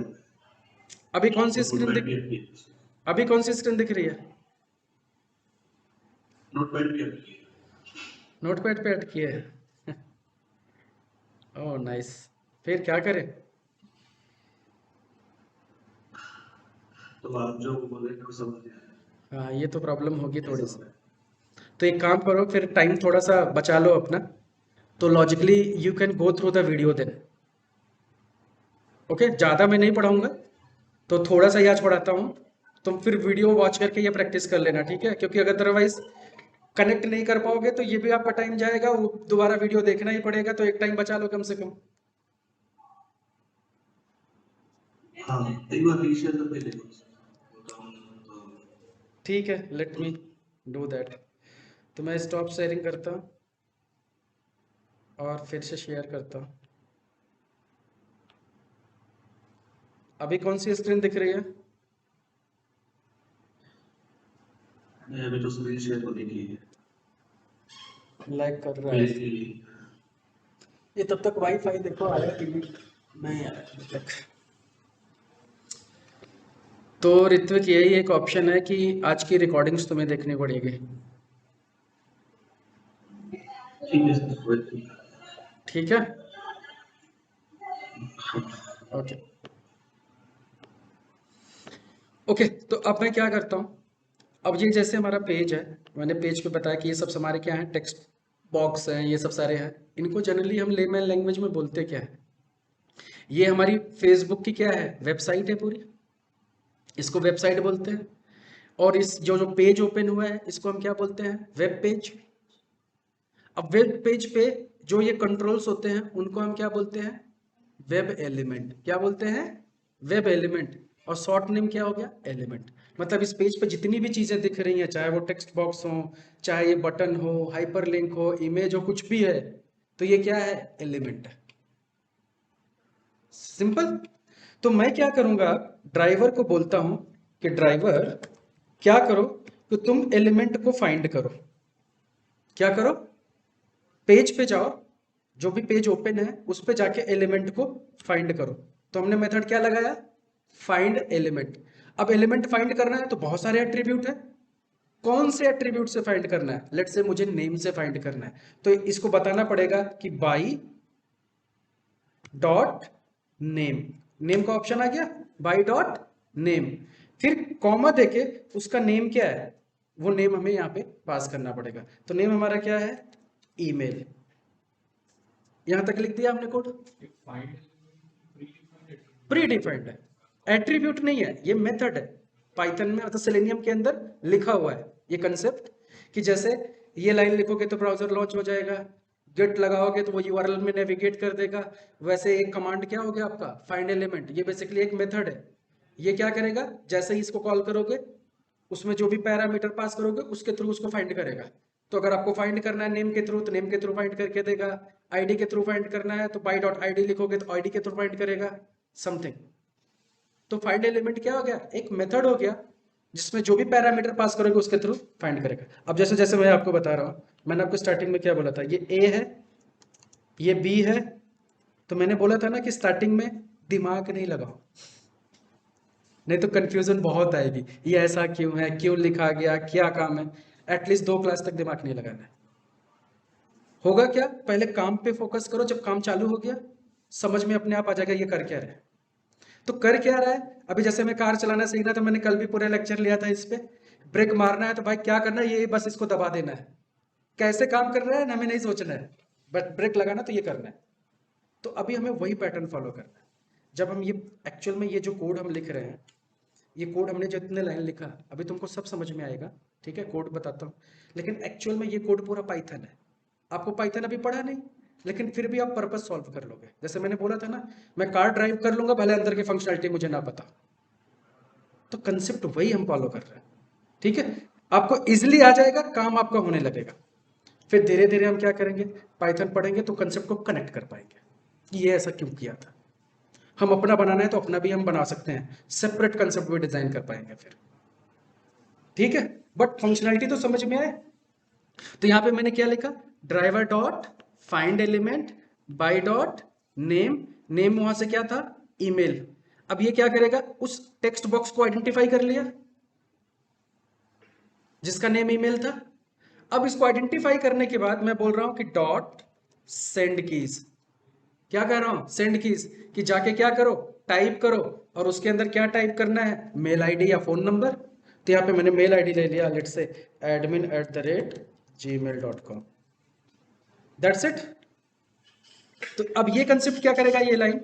अभी कौन सी स्क्रीन दिख, अभी कौन सी स्क्रीन दिख रही है, नोटपैड पे अटकी है। नोटपैड पे अटकी है। Oh nice. फिर क्या करें, तो आप जो बोल रहे हैं वो समझ गया। हाँ ये तो प्रॉब्लम होगी थोड़ी सी। तो एक काम करो, फिर टाइम थोड़ा सा बचा लो अपना। तो logically you can go through the video then. Okay, ज़्यादा मैं नहीं पढ़ाऊंगा, तो थोड़ा सा ही आज पढ़ाता हूँ। तुम फिर वीडियो वॉच करके ये प्रैक्टिस कर लेना, ठीक है? क्योंकि अगर अदरवाइज कनेक्ट नहीं कर पाओगे तो ये भी आपका टाइम जाएगा, वो दोबारा वीडियो देखना ही पड़ेगा। तो एक टाइम बचा लो कम से कम। हाँ एक बार रीशेयर करके देखो तो ठीक है, लेट मी डू दैट। तो मैं स्टॉप शेयरिंग करता हूँ और फिर से शेयर करता हूँ। अभी कौन सी स्क्रीन दिख रही है, मैं अभी तो स्क्रीन शेयर को देखी है, लैग कर रहा है मेरे लिए। ये। तब तक वाईफाई देखो आया कि नहीं आया अभी तक। तो ऋत्विक यही एक ऑप्शन है कि आज की रिकॉर्डिंग्स तुम्हें देखनी पड़ेगी। ठीक है सर, कोई ठीक है, ओके ओके। तो अब मैं क्या करता हूँ, अब ये जैसे हमारा पेज है, मैंने पेज पे बताया कि ये सब हमारे क्या है, टेक्स्ट बॉक्स हैं, ये सब सारे हैं। इनको जनरली हम लेमैन लैंग्वेज में बोलते क्या है, ये हमारी फेसबुक की क्या है, वेबसाइट है पूरी, इसको वेबसाइट बोलते हैं। और इस जो जो पेज ओपन हुआ है इसको हम क्या बोलते हैं, वेब पेज। अब वेब पेज पे जो ये कंट्रोल्स होते हैं उनको हम क्या बोलते हैं, वेब एलिमेंट। क्या बोलते हैं, वेब एलिमेंट। और शॉर्ट नेम क्या हो गया, एलिमेंट। मतलब इस पेज पे जितनी भी चीजें दिख रही हैं, चाहे वो टेक्स्ट बॉक्स हो, चाहे ये बटन हो, हाइपरलिंक हो, इमेज हो, कुछ भी है, तो ये क्या है, एलिमेंट है। सिंपल। तो मैं क्या करूंगा, ड्राइवर को बोलता हूं कि ड्राइवर क्या करो, कि तुम एलिमेंट को फाइंड करो। क्या करो, पेज पे जाओ, जो भी पेज ओपन है उस पे जाके एलिमेंट को फाइंड करो। तो हमने मेथड क्या लगाया, फाइंड एलिमेंट। अब एलिमेंट फाइंड करना है तो बहुत सारे एट्रीब्यूट है, कौन से एट्रीब्यूट से फाइंड करना है, लेट से मुझे नेम से फाइंड करना है। तो इसको बताना पड़ेगा कि बाई डॉट नेम। नेम का ऑप्शन आ गया, बाई डॉट नेम। फिर कॉमा देके उसका नेम क्या है, वो नेम हमें यहाँ पे पास करना पड़ेगा। तो नेम हमारा क्या है, ईमेल। यहां तक लिख दिया हमने कोड। प्री डिफाइंड है, एट्रीब्यूट नहीं है, ये मेथड है। पाइथन में मतलब सेलेनियम के अंदर लिखा हुआ है ये कंसेप्ट, कि जैसे ये लाइन लिखोगे तो ब्राउजर लॉन्च हो जाएगा, गेट लगाओगे तो वो यूआरएल में नेविगेट कर देगा। वैसे एक कमांड क्या हो गया आपका, फाइंड एलिमेंट। ये बेसिकली एक मेथड है। ये क्या करेगा, जैसे ही इसको कॉल करोगे उसमें जो भी पैरामीटर पास करोगे उसके थ्रू उसको फाइंड करेगा। तो अगर आपको फाइंड करना है नेम के थ्रू तो नेम के थ्रू फाइंड करके देगा, आईडी के थ्रू फाइंड करना है तो बाई डॉट आईडी लिखोगे तो आईडी के थ्रू फाइंड करेगा, समथिंग। तो फाइंड एलिमेंट क्या हो गया, एक मेथड हो गया जिसमें जो भी पैरामीटर पास करोगे उसके थ्रू फाइंड करेगा। अब जैसे जैसे मैं आपको बता रहा हूँ, मैंने आपको स्टार्टिंग में क्या बोला था, ये ए है, ये बी है। तो मैंने बोला था ना कि स्टार्टिंग में दिमाग नहीं लगाओ, नहीं तो कंफ्यूजन बहुत आएगी, ये ऐसा क्यों है, क्यों लिखा गया, क्या काम है। एटलीस्ट 2 क्लास तक दिमाग नहीं लगाना है। होगा क्या, पहले काम पे फोकस करो, जब काम चालू हो गया समझ में अपने आप आ जाएगा ये कर क्या रहा है। तो कर क्या रहा है, अभी जैसे मैं कार चलाना सीख रहा था, मैंने कल भी पूरा लेक्चर लिया था इस पे। ब्रेक मारना है तो भाई क्या करना है, ये बस इसको दबा देना है। कैसे काम कर रहा है हमें नहीं सोचना है, बट ब्रेक लगाना तो ये करना है। तो अभी हमें वही पैटर्न फॉलो करना है। जब हम ये एक्चुअल में ये जो कोड हम लिख रहे हैं, ये कोड हमने जितने लाइन लिखा अभी तुमको सब समझ में आएगा, ठीक है, कोड बताता हूँ। लेकिन एक्चुअल में ये कोड पूरा पाइथन है। आपको पाइथन अभी पढ़ा नहीं, लेकिन फिर भी आप पर्पस सॉल्व कर लोगे। जैसे मैंने बोला था ना, मैं कार ड्राइव कर लूंगा भले अंदर की फंक्शनलिटी मुझे ना पता। तो कंसेप्ट वही हम फॉलो कर रहे हैं, ठीक है। आपको इजिली आ जाएगा, काम आपका होने लगेगा। फिर धीरे धीरे हम क्या करेंगे, पाइथन पढ़ेंगे तो कंसेप्ट को कनेक्ट कर पाएंगे कि ये ऐसा क्यों किया था। हम अपना बनाना है तो अपना भी हम बना सकते हैं, सेपरेट कंसेप्ट भी डिजाइन कर पाएंगे फिर, ठीक है। बट फंक्शनलिटी तो समझ में आए। तो यहां पे मैंने क्या लिखा, driver dot find element by dot name. Name वहां से क्या था, ईमेल। अब ये क्या करेगा, उस टेक्स्ट बॉक्स को आइडेंटिफाई कर लिया जिसका नेम ईमेल था। अब इसको आइडेंटिफाई करने के बाद मैं बोल रहा हूं कि डॉट सेंड कीज। क्या कह रहा हूं, सेंड कीज, कि जाके क्या करो, टाइप करो। और उसके अंदर क्या टाइप करना है, मेल आईडी या फोन नंबर। तो यहाँ पे मैंने मेल आईडी ले लिया, let's say admin@gmail.com। That's it. तो अब ये कंसेप्ट क्या करेगा, ये लाइन,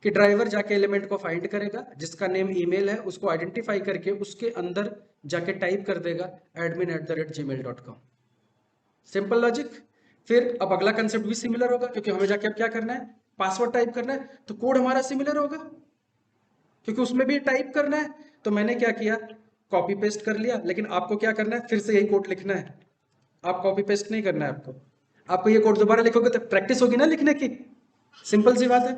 कि ड्राइवर जाके एलिमेंट को फाइंड करेगा जिसका नेम ईमेल है, उसको आइडेंटिफाई करके उसके अंदर जाके टाइप कर देगा admin@gmail.com। Simple logic. फिर अब अगला कंसेप्ट भी सिमिलर होगा, क्योंकि हमें जाके अब क्या करना है, पासवर्ड टाइप करना है। तो कोड हमारा सिमिलर होगा क्योंकि उसमें भी टाइप करना है। तो मैंने क्या किया, कॉपी पेस्ट कर लिया। लेकिन आपको क्या करना है, फिर से यही कोड लिखना है। आप कॉपी पेस्ट नहीं करना है आपको। आपको ये कोड दोबारा लिखोगे तो प्रैक्टिस होगी ना लिखने की, सिंपल सी बात है।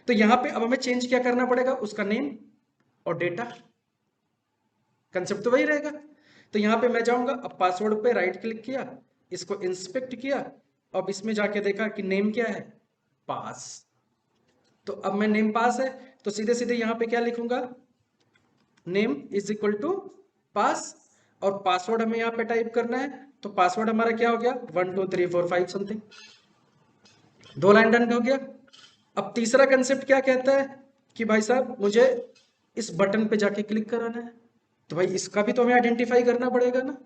तो यहाँ पे अब हमें चेंज क्या करना पड़ेगा, उसका नेम और डेटा। कंसेप्ट तो वही रहेगा। तो यहाँ पे मैं जाऊंगा, अब पासवर्ड पे राइट क्लिक किया, इसको इंस्पेक्ट किया। अब इसमें जाके देखा कि नेम क्या है, पास। तो अब मैं नेम पास है, तो सीधे सीधे यहाँ पे क्या लिखूंगा, नेम इज इक्वल टू पास। और पासवर्ड हमें यहाँ पे टाइप करना है। तो पासवर्ड हमारा क्या हो गया, 12345 समथिंग। दो लाइन डन हो गया। अब तीसरा कंसेप्ट क्या कहता है कि भाई साहब मुझे इस बटन पे जाके क्लिक कराना है। तो भाई इसका भी तो हमें आइडेंटिफाई करना पड़ेगा ना।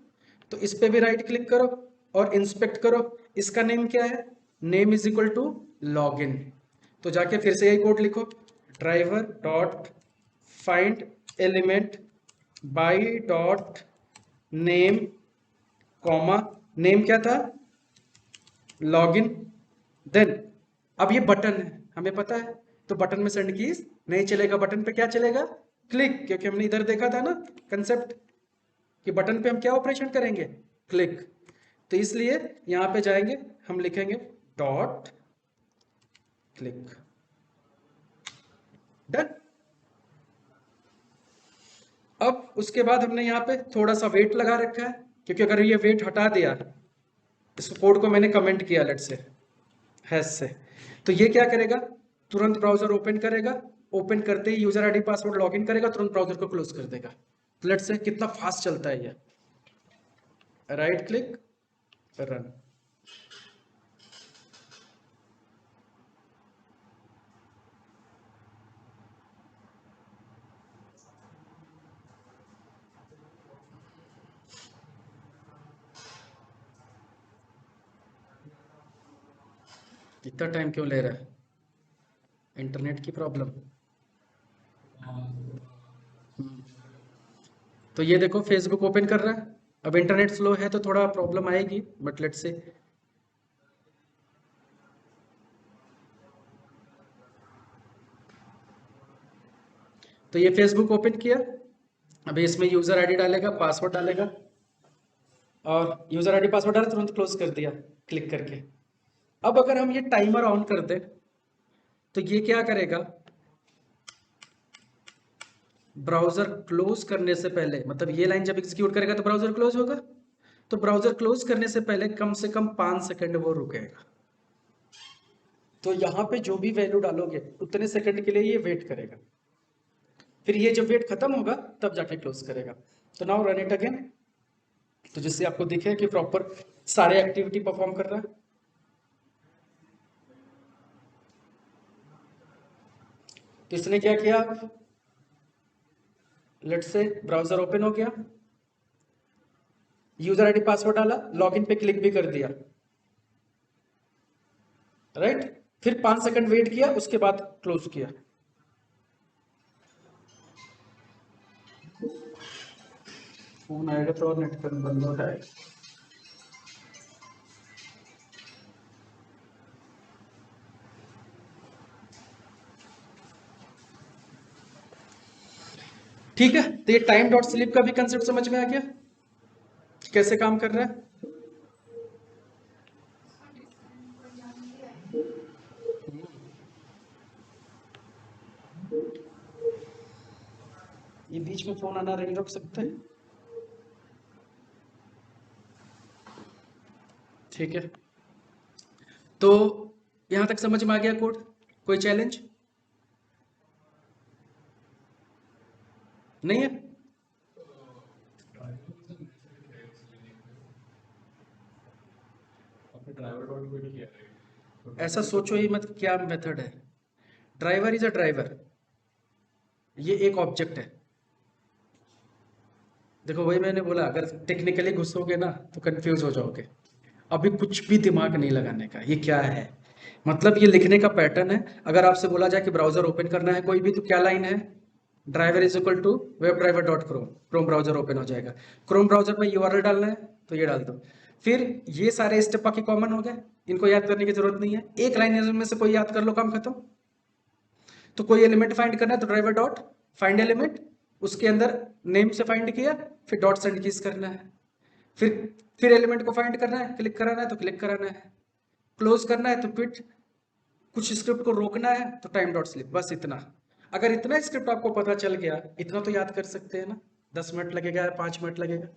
तो इस पे भी राइट क्लिक करो और इंस्पेक्ट करो। इसका नेम क्या है, name is equal to log in. तो जाके फिर से यही कोड लिखो, driver dot find element by dot name comma, name क्या था, लॉग इन। देन अब ये बटन है हमें पता है, तो बटन में सेंड कीज नहीं चलेगा, बटन पे क्या चलेगा, क्लिक। क्योंकि हमने इधर देखा था ना कंसेप्ट कि बटन पे हम क्या ऑपरेशन करेंगे, क्लिक। तो इसलिए यहां पे जाएंगे, हम लिखेंगे डॉट क्लिक। डन। अब उसके बाद हमने यहाँ पे थोड़ा सा वेट लगा रखा है, क्योंकि अगर ये वेट हटा दिया, इस कोड को मैंने कमेंट किया लेट से हैश से, तो ये क्या करेगा, तुरंत ब्राउजर ओपन करेगा। ओपन करते ही यूजर आईडी पासवर्ड लॉगिन करेगा, तुरंत ब्राउजर को क्लोज कर देगा। लेट से कितना फास्ट चलता है ये, राइट क्लिक रन। इतना टाइम क्यों ले रहा है, इंटरनेट की प्रॉब्लम। तो ये देखो फेसबुक ओपन कर रहा है। अब इंटरनेट स्लो है तो थोड़ा प्रॉब्लम आएगी, बट लेट्स से। तो ये फेसबुक ओपन किया। अभी इसमें यूजर आईडी डालेगा, पासवर्ड डालेगा, और यूजर आईडी पासवर्ड डाला, तुरंत क्लोज कर दिया क्लिक करके। अब अगर हम ये टाइमर ऑन कर दे तो ये क्या करेगा, ब्राउजर क्लोज करने से पहले, मतलब ये लाइन जब एग्जीक्यूट करेगा तो ब्राउजर क्लोज होगा। तो ब्राउजर क्लोज करने से पहले कम से कम 5 सेकंड वो रुकेगा। तो यहाँ पे जो भी वैल्यू डालोगे उतने सेकंड के लिए ये वेट करेगा। फिर ये जब वेट खत्म होगा तब जाके क्लोज करेगा। तो नाउ रन इट अगेन, तो जिससे आपको दिखे कि प्रॉपर सारे एक्टिविटी परफॉर्म कर रहा है। तो इसने क्या किया, लेट्स से ब्राउजर ओपन हो गया। यूजर आईडी पासवर्ड डाला, लॉगिन पे क्लिक भी कर दिया, राइट। फिर 5 सेकंड वेट किया, उसके बाद क्लोज किया। फोन आएगा तो नेट बंद हो जाएगा। ठीक है, तो ये टाइम डॉट स्लिप का भी कंसेप्ट समझ में आ गया कैसे काम कर रहा है। ये बीच में फोन आना नहीं रोक सकते, ठीक है। तो यहां तक समझ में आ गया कोड, कोई चैलेंज नहीं है? ऐसा सोचो ही मत क्या मेथड है। ड्राइवर इज अ ड्राइवर, ये एक ऑब्जेक्ट है। देखो वही मैंने बोला, अगर टेक्निकली घुसोगे ना तो कंफ्यूज हो जाओगे। अभी कुछ भी दिमाग नहीं लगाने का, ये क्या है, मतलब ये लिखने का पैटर्न है। अगर आपसे बोला जाए कि ब्राउजर ओपन करना है कोई भी, तो क्या लाइन है, driver is equal to web driver dot Chrome, Chrome browser open हो जाएगा। क्रोम ब्राउजर में यूआरएल डालना है तो ये डाल दो। फिर ये सारे स्टेप बाकी कॉमन हो गए, इनको याद करने की जरूरत नहीं है, एक लाइन में से कोई याद कर लो, काम खत्म। तो कोई एलिमेंट फाइंड करना है तो ड्राइवर डॉट फाइंड एलिमेंट, उसके अंदर नेम से फाइंड किया, फिर डॉट सेंड कीज करना है। फिर फिर एलिमेंट को फाइंड करना है, क्लिक कराना है तो क्लिक कराना है, क्लोज करना है तो क्विट, कुछ स्क्रिप्ट को रोकना है तो टाइम डॉट स्लिप, बस इतना। अगर इतना स्क्रिप्ट आपको पता चल गया, इतना तो याद कर सकते हैं ना, 10 मिनट लगेगा या 5 मिनट लगेगा।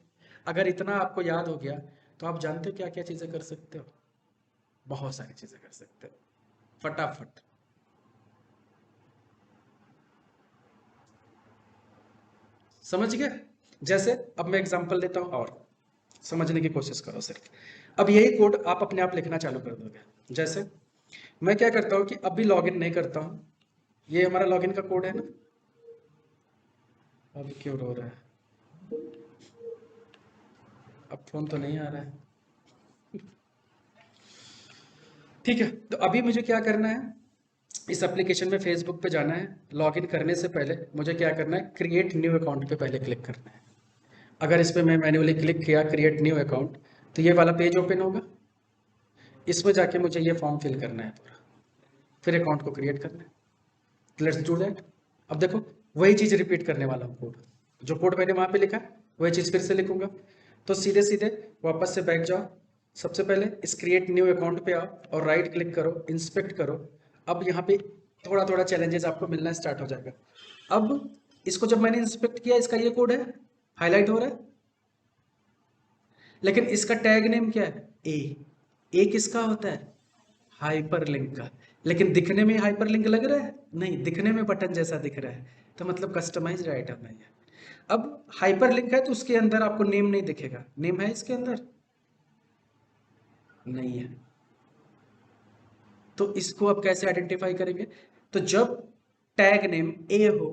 अगर इतना आपको याद हो गया तो आप जानते हो क्या क्या चीजें कर सकते हो, बहुत सारी चीजें कर सकते हो फटाफट। समझ गए? जैसे अब मैं एग्जांपल देता हूं और समझने की कोशिश करो सिर्फ। अब यही कोड आप अपने आप लिखना चालू कर दोगे। जैसे मैं क्या करता हूं कि अभी लॉगिन नहीं करता हूं, ये हमारा लॉगिन का कोड है ना। अब क्यों रो रहा है, अब फोन तो नहीं आ रहा है, ठीक है। तो अभी मुझे क्या करना है, इस एप्लीकेशन में फेसबुक पे जाना है, लॉगिन करने से पहले मुझे क्या करना है, क्रिएट न्यू अकाउंट पे पहले क्लिक करना है। अगर इस पे मैं मैन्युअली क्लिक किया क्रिएट न्यू अकाउंट, तो ये वाला पेज ओपन होगा, इसमें जाके मुझे ये फॉर्म फिल करना है पूरा, फिर अकाउंट को क्रिएट करना है। Let's do that. अब देखो वही चीज रिपीट करने वाला हूँ, कोड जो कोड मैंने वहां पे लिखा वही चीज फिर से लिखूंगा। तो सीधे सीधे वापस से बैक जाओ, सबसे पहले इस क्रिएट न्यू अकाउंट पे आओ और राइट क्लिक करो, इंस्पेक्ट करो। अब यहाँ पे थोड़ा थोड़ा चैलेंजेस आपको मिलना स्टार्ट हो जाएगा। अब इसको जब मैंने इंस्पेक्ट किया, इसका ये कोड है, हाईलाइट हो रहा है, लेकिन इसका टैग नेम क्या है, ए किसका होता है, हाइपरलिंक का। लेकिन दिखने में हाइपरलिंक लग रहा है, नहीं, दिखने में बटन जैसा दिख रहा है, तो मतलब कस्टमाइज्ड आइटम है ये। अब हाइपरलिंक है तो उसके अंदर आपको नेम नहीं दिखेगा, नेम है इसके अंदर नहीं है, तो इसको आप कैसे आइडेंटिफाई करेंगे, तो जब टैग नेम ए हो,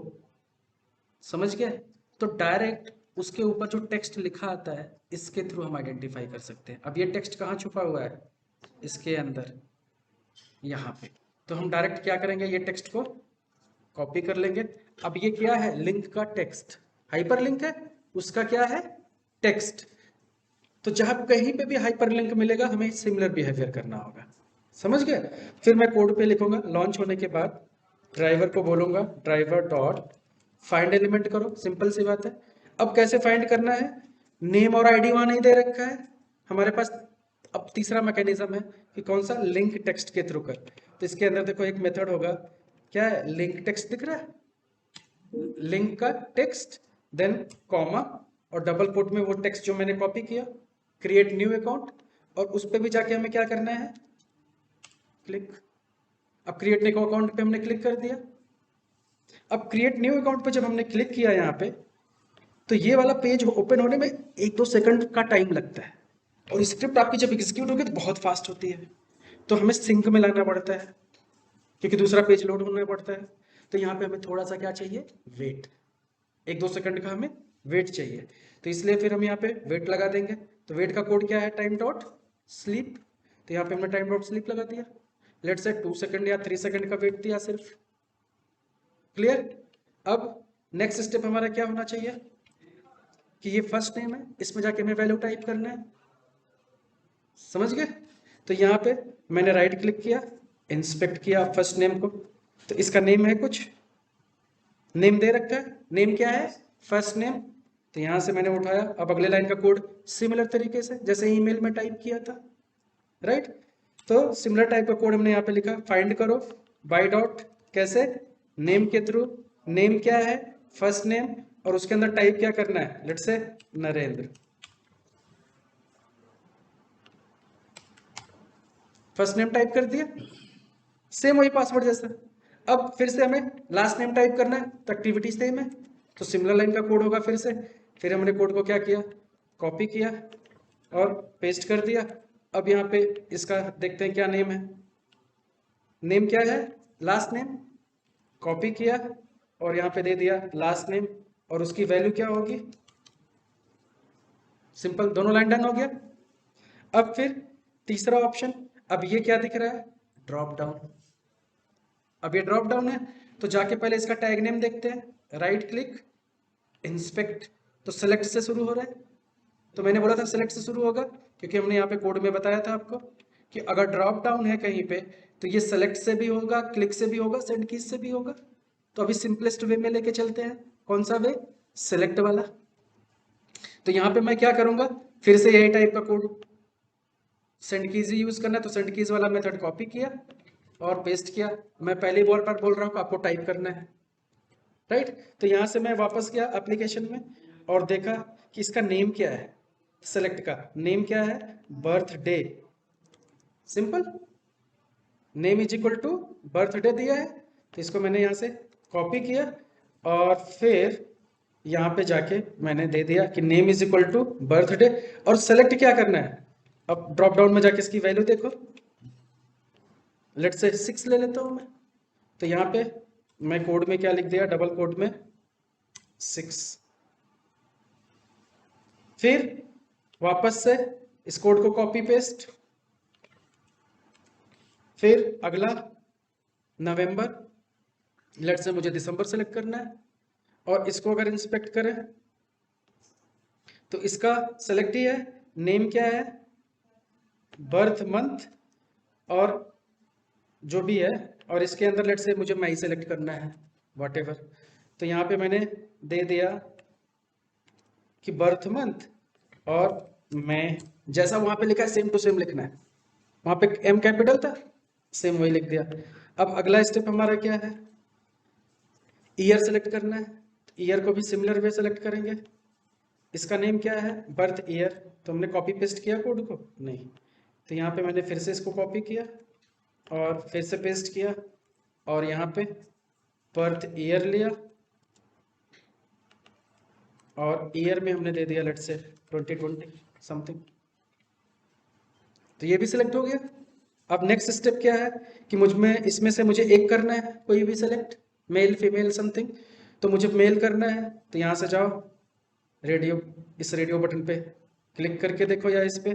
समझ गए, तो डायरेक्ट उसके ऊपर जो टेक्स्ट लिखा आता है इसके थ्रू हम आइडेंटिफाई कर सकते हैं। अब ये टेक्स्ट कहाँ छुपा हुआ है, इसके अंदर, यहाँ पे। तो हम डायरेक्ट क्या करेंगे, ये टेक्स्ट को कॉपी कर लेंगे। अब ये क्या है, लिंक का टेक्स्ट, हाइपर लिंक है, उसका क्या है, टेक्स्ट। तो जहां कहीं पे भी हाइपर लिंक मिलेगा हमें सिमिलर बिहेवियर करना होगा, समझ गए। फिर मैं कोड पे लिखूंगा, लॉन्च होने के बाद ड्राइवर को बोलूंगा ड्राइवर डॉट फाइंड एलिमेंट करो, सिंपल सी बात है। अब कैसे फाइंड करना है, नेम और आईडी वहां नहीं दे रखा है हमारे पास। अब तीसरा मैकेनिज्म है कि कौन सा, लिंक टेक्स्ट के थ्रू कर। तो इसके अंदर देखो एक मेथड होगा, क्या है, लिंक टेक्स्ट दिख रहा है, लिंक का टेक्स्ट, देन कॉमा और डबल कोट में वो टेक्स्ट जो मैंने कॉपी किया, क्रिएट न्यू अकाउंट, और उस पर भी जाके हमें क्या करना है, क्लिक। अब क्रिएट न्यू अकाउंट पे हमने क्लिक कर दिया। अब क्रिएट न्यू अकाउंट पे जब हमने क्लिक किया यहाँ पे, तो ये वाला पेज ओपन होने में 1-2 सेकंड का टाइम लगता है, और स्क्रिप्ट आपकी जब एग्जीक्यूट होगी तो बहुत फास्ट होती है, तो हमें सिंक में लाना पड़ता है क्योंकि दूसरा पेज लोड होना पड़ता है। तो यहाँ पे हमें थोड़ा सा क्या चाहिए, वेट, 1-2 सेकंड का हमें वेट चाहिए। तो इसलिए फिर हम यहाँ पे वेट लगा देंगे, तो वेट का कोड क्या है, टाइम डॉट स्लीप। तो यहाँ पे हमने टाइम डॉट स्लीप लगा दिया, लेट्स से 2 सेकंड या 3 सेकंड का वेट दिया सिर्फ। क्लियर। अब नेक्स्ट स्टेप हमारा क्या होना चाहिए कि ये फर्स्ट नेम है, इसमें जाके हमें वैल्यू टाइप करना है। समझ गए। तो यहाँ पे मैंने राइट क्लिक किया, इंस्पेक्ट किया फर्स्ट नेम को, तो इसका नेम है कुछ, नेम दे रखा है, नेम क्या है, फर्स्ट नेम। तो यहां से मैंने उठाया, अब अगले लाइन का कोड सिमिलर तरीके से जैसे ईमेल में टाइप किया था, राइट। तो सिमिलर टाइप का कोड हमने यहाँ पे लिखा, फाइंड करो बाय डॉट, कैसे, नेम के थ्रू, नेम क्या है, फर्स्ट नेम, और उसके अंदर टाइप क्या करना है, let's say Narendra. First name type कर दिया, सेम वही पासवर्ड जैसा। अब फिर से हमें लास्ट नेम टाइप करना है, तो एक्टिविटी सेम है, तो सिमिलर लाइन का कोड होगा फिर से। फिर हमने कोड को क्या किया, कॉपी किया और पेस्ट कर दिया। अब यहाँ पे इसका देखते हैं क्या नेम है, नेम क्या है, लास्ट नेम, कॉपी किया और यहाँ पे दे दिया लास्ट नेम, और उसकी वैल्यू क्या होगी, सिंपल, दोनों लाइन डन हो गया। अब फिर तीसरा ऑप्शन, अब ये क्या दिख रहा है, ड्रॉप डाउन। अब ये ड्रॉप डाउन है, तो जाके पहले इसका टैग नेम देखते हैं, राइट क्लिक, इंस्पेक्ट, तो सेलेक्ट से शुरू हो रहा है। तो मैंने बोला था सेलेक्ट से शुरू होगा, क्योंकि हमने यहाँ पे कोड में बताया था आपको कि अगर ड्रॉप डाउन है कहीं पे तो ये सेलेक्ट से भी होगा, क्लिक से भी होगा, सेंड कीज से भी होगा। तो अभी सिंपलेस्ट वे में लेके चलते हैं, कौन सा वे, सेलेक्ट वाला। तो यहाँ पे मैं क्या करूंगा, फिर से यही टाइप का कोड, सेंड कीज ही यूज करना है, तो सेंड कीज वाला मेथड कॉपी किया और पेस्ट किया। मैं पहले बार बोल रहा हूँ आपको टाइप करना है, राइट। तो यहाँ से मैं वापस गया एप्लीकेशन में और देखा कि इसका नेम क्या है, सेलेक्ट का नेम क्या है, birthday, simple, name is equal to birthday दिया है। तो इसको मैंने यहाँ से कॉपी किया और फिर यहाँ पे जाके मैंने दे दिया कि name is equal to birthday, और सेलेक्ट क्या करना है, अब ड्रॉप डाउन में जाके इसकी वैल्यू देखो, लेट से 6 ले लेता हूँ मैं। तो यहाँ पे मैं कोड में क्या लिख दिया, डबल कोड में 6। फिर वापस से इस कोड को कॉपी पेस्ट, फिर अगला नवंबर, लेट से मुझे दिसंबर सेलेक्ट करना है, और इसको अगर इंस्पेक्ट करें तो इसका सेलेक्ट ही है, नेम क्या है, बर्थ मंथ और जो भी है, और इसके अंदर लेट से मुझे मई सेलेक्ट करना है, व्हाटएवर। तो यहाँ पे मैंने दे दिया कि बर्थ मंथ और मई, जैसा वहां पे लिखा है सेम टू सेम लिखना है, वहां पे एम कैपिटल था, सेम वही लिख दिया। अब अगला स्टेप हमारा क्या है, ईयर सेलेक्ट करना है, ईयर को भी सिमिलर वे सेलेक्ट करेंगे। इसका नेम क्या है, बर्थ ईयर, तो हमने कॉपी पेस्ट किया कोड को, नहीं। तो यहाँ पे मैंने फिर से इसको कॉपी किया और फिर से पेस्ट किया, और यहाँ पे बर्थ ईयर लिया और ईयर में हमने दे दिया लेट से 2020 समथिंग। तो ये भी सिलेक्ट हो गया। अब नेक्स्ट स्टेप क्या है कि मुझ में इसमें से मुझे एक करना है, कोई भी सेलेक्ट, मेल फीमेल समथिंग, तो मुझे मेल करना है। तो यहाँ से जाओ रेडियो, इस रेडियो बटन पे क्लिक करके देखो, या इस पे,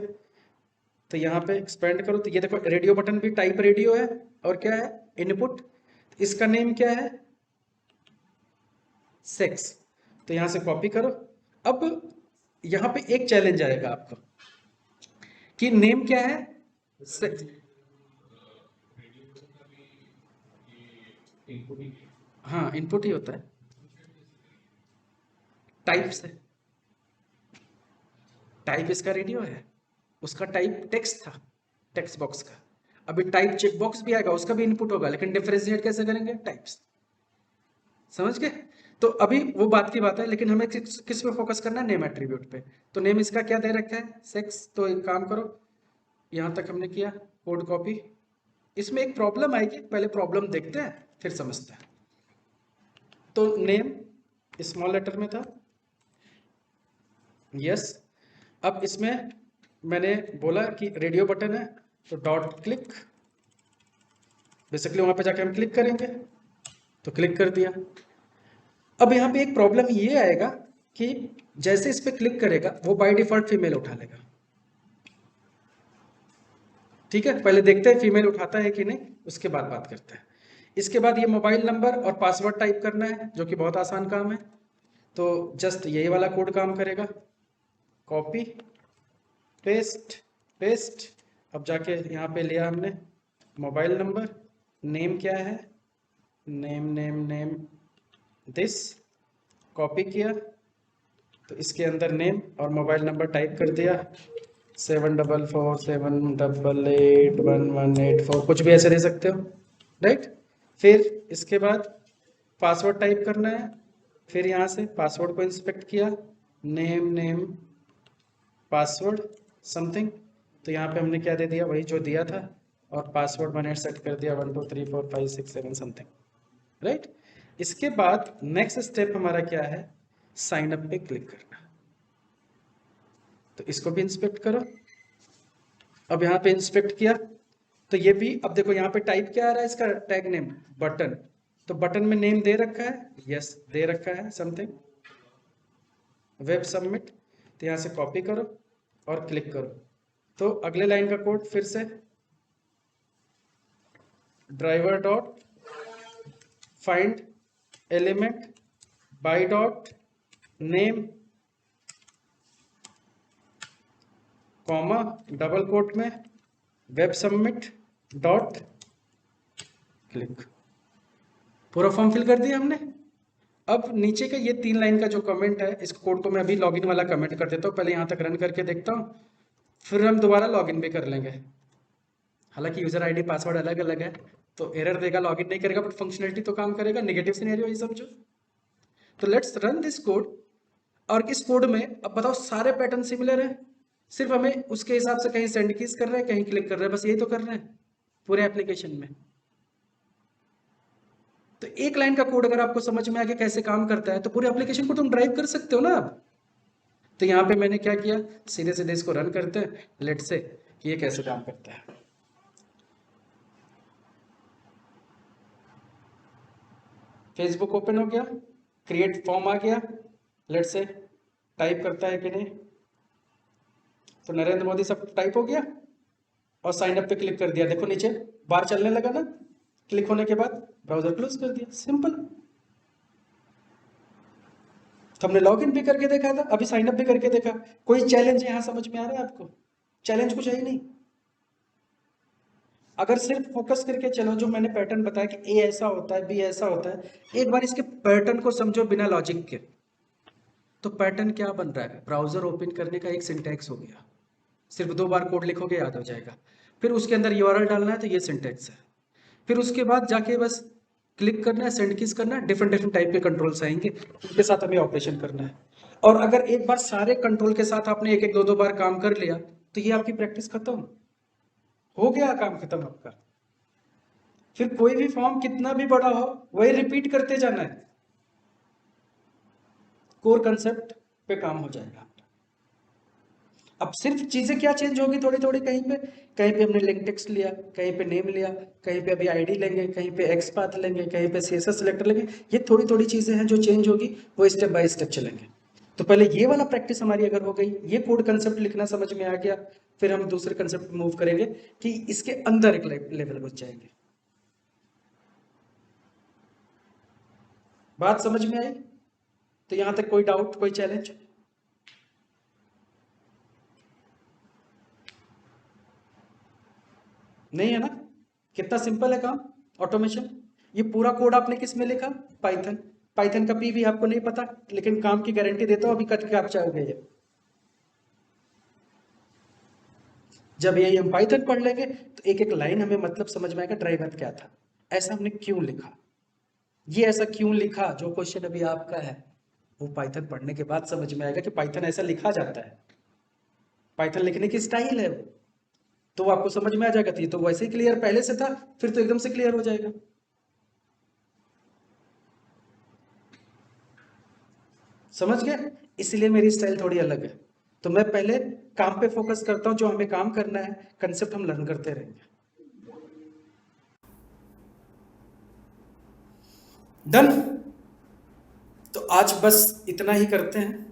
तो यहाँ पे एक्सपेंड करो, तो ये देखो रेडियो बटन भी टाइप रेडियो है, और क्या है, इनपुट, इसका नेम क्या है, सेक्स। तो यहाँ से कॉपी करो। अब यहाँ पे एक चैलेंज आएगा आपको कि नेम क्या है, सेक्स, हाँ इनपुट ही होता है, टाइप से, टाइप इसका रेडियो है, उसका टाइप टेक्स्ट था, टेक्स्ट बॉक्स का। अभी टाइप चेक बॉक्स भी आएगा, उसका भी इनपुट होगा, लेकिन डिफरेंशिएट कैसे करेंगे, टाइप्स, समझ गए। तो अभी वो बात की बात है, लेकिन हमें किस पे फोकस करना है, नेम एट्रीब्यूट पे। तो नेम इसका क्या दे रखा है, सेक्स। तो एक काम करो, यहां तक हमने किया, कोड कॉपी। इसमें एक प्रॉब्लम आएगी, पहले प्रॉब्लम देखते हैं फिर समझते हैं। तो नेम स्मॉल लेटर में था, यस। अब इसमें मैंने बोला कि रेडियो बटन है, तो डॉट क्लिक, बेसिकली वहां पे जाके हम क्लिक करेंगे, तो क्लिक कर दिया। अब यहाँ पे एक प्रॉब्लम ये आएगा कि जैसे इस पे क्लिक करेगा वो बाय डिफॉल्ट फीमेल उठा लेगा, ठीक है, पहले देखते हैं फीमेल उठाता है कि नहीं, उसके बाद बात करते हैं। इसके बाद ये मोबाइल नंबर और पासवर्ड टाइप करना है, जो कि बहुत आसान काम है। तो जस्ट यही वाला कोड काम करेगा, कॉपी पेस्ट पेस्ट। अब जाके यहाँ पे लिया हमने मोबाइल नंबर, नेम क्या है, name name name this, copy किया, तो इसके अंदर नेम और मोबाइल नंबर टाइप कर दिया, 7447881184, कुछ भी ऐसे दे सकते हो, राइट। फिर इसके बाद पासवर्ड टाइप करना है, फिर यहाँ से पासवर्ड को इंस्पेक्ट किया, नेम नेम पासवर्ड समथिंग, तो यहाँ पे हमने क्या दे दिया, वही जो दिया था, और पासवर्ड मैंने सेट कर दिया 123456 समथिंग, राइट। इसके बाद नेक्स्ट स्टेप हमारा क्या है, साइन अप पे क्लिक करना। तो इसको भी इंस्पेक्ट करो। अब यहाँ पे इंस्पेक्ट किया, तो ये भी, अब देखो यहाँ पे टाइप क्या आ रहा है, इसका टैग नेम बटन, तो बटन में नेम दे रखा है, यस दे रखा है समथिंग, वेब सबमिट, तो यहाँ से कॉपी करो और क्लिक करो। तो अगले लाइन का कोड फिर से, driver dot find element by dot name comma double quote में वेब सबमिट डॉट क्लिक। पूरा फॉर्म फिल कर दिया हमने। अब नीचे का ये 3 लाइन का जो कमेंट है, इस कोड को मैं अभी लॉगिन वाला कमेंट कर देता हूँ, पहले यहाँ तक रन करके देखता हूँ, फिर हम दोबारा लॉगिन भी कर लेंगे। हालांकि यूजर आईडी पासवर्ड अलग अलग है, तो एरर देगा, लॉगिन नहीं करेगा, बट फंक्शनलिटी तो काम करेगा, नेगेटिव सिनेरियो ये समझो। तो लेट्स रन दिस कोड, और इस कोड में अब बताओ सारे पैटर्न सिमिलर है, सिर्फ हमें उसके हिसाब से कहीं सेंड कीज कर रहे हैं, कहीं क्लिक कर रहे हैं, बस यही तो कर रहे हैं पूरे एप्लीकेशन में। तो एक लाइन का कोड अगर आपको समझ में आ गया कैसे काम करता है, तो पूरे एप्लीकेशन को तुम ड्राइव कर सकते हो ना अब। तो यहाँ पे मैंने क्या किया, सीधे सीधे इसको रन करते हैं, लेट से कि ये कैसे काम करता है। फेसबुक ओपन हो गया, क्रिएट फॉर्म आ गया, लेट से टाइप करता है कि नहीं, तो नरेंद्र मोदी सब टाइप हो गया, और साइन अप पे क्लिक कर दिया, देखो नीचे बार चलने लगा ना, क्लिक होने के बाद ब्राउजर क्लोज कर दिया, सिंपल। तो हमने लॉगिन भी करके देखा था, अभी साइन अप भी करके देखा। कोई चैलेंज यहां समझ में आ रहा है आपको? चैलेंज कुछ है ही नहीं। अगर सिर्फ फोकस करके चलो, जो मैंने पैटर्न बताया कि ए ऐसा होता है, बी ऐसा होता है, एक बार इसके पैटर्न को समझो बिना लॉजिक के, तो पैटर्न क्या बन रहा है, ब्राउजर ओपन करने का एक सिंटैक्स हो गया, सिर्फ 2 बार कोड लिखोगे याद हो जाएगा। फिर उसके अंदर यूआरएल डालना है, तो ये सिंटैक्स है। फिर उसके बाद जाके बस क्लिक करना है, सेंड किस करना है, डिफरेंट डिफरेंट टाइप के कंट्रोल्स आएंगे, उनके साथ हमें ऑपरेशन करना है। और अगर एक बार सारे कंट्रोल के साथ आपने एक एक दो बार काम कर लिया, तो ये आपकी प्रैक्टिस खत्म हो गया, काम खत्म आपका। फिर कोई भी फॉर्म कितना भी बड़ा हो, वही रिपीट करते जाना है, कोर कंसेप्ट पे काम हो जाएगा। अब सिर्फ चीजें क्या चेंज होगी थोड़ी थोड़ी, कहीं पे हमने लिंक टेक्स्ट लिया, कहीं पे नेम लिया, कहीं पे अभी आईडी लेंगे, कहीं पे एक्स पाथ लेंगे, कहीं पे सीएसएस सिलेक्टर लेंगे। ये थोड़ी थोड़ी चीजें हैं जो चेंज होगी, वो स्टेप बाय स्टेप चलेंगे। तो पहले ये वाला प्रैक्टिस हमारी अगर हो गई, ये कोड कंसेप्ट लिखना समझ में आ गया, फिर हम दूसरे कंसेप्ट मूव करेंगे कि इसके अंदर एक लेवल बच जाएंगे। बात समझ में आई? तो यहां तक कोई डाउट, कोई चैलेंज? नहीं है ना? कितना सिंपल है काम, ऑटोमेशन। ये पूरा कोड आपने किस में लिखा? पाइथन। पाइथन का पी भी आपको नहीं पता, लेकिन काम की गारंटी देता हूं, अभी कट के आप चाहोगे ये। जब यही हम पाइथन पढ़ लेंगे, तो एक एक लाइन हमें मतलब समझ में आएगा, ड्राइवर क्या था, ऐसा हमने क्यों लिखा, ये ऐसा क्यों लिखा, जो क्वेश्चन अभी आपका है, वो पाइथन पढ़ने के बाद समझ में आएगा कि पाइथन ऐसा लिखा जाता है, पाइथन लिखने की स्टाइल है वो। तो वो आपको समझ में आ जाएगा। तो ये तो वैसे ही क्लियर पहले से था, फिर तो एकदम से क्लियर हो जाएगा। समझ गए? इसलिए मेरी स्टाइल थोड़ी अलग है। तो मैं पहले काम पे फोकस करता हूं, जो हमें काम करना है, कंसेप्ट हम लर्न करते रहेंगे। डन। तो आज बस इतना ही करते हैं।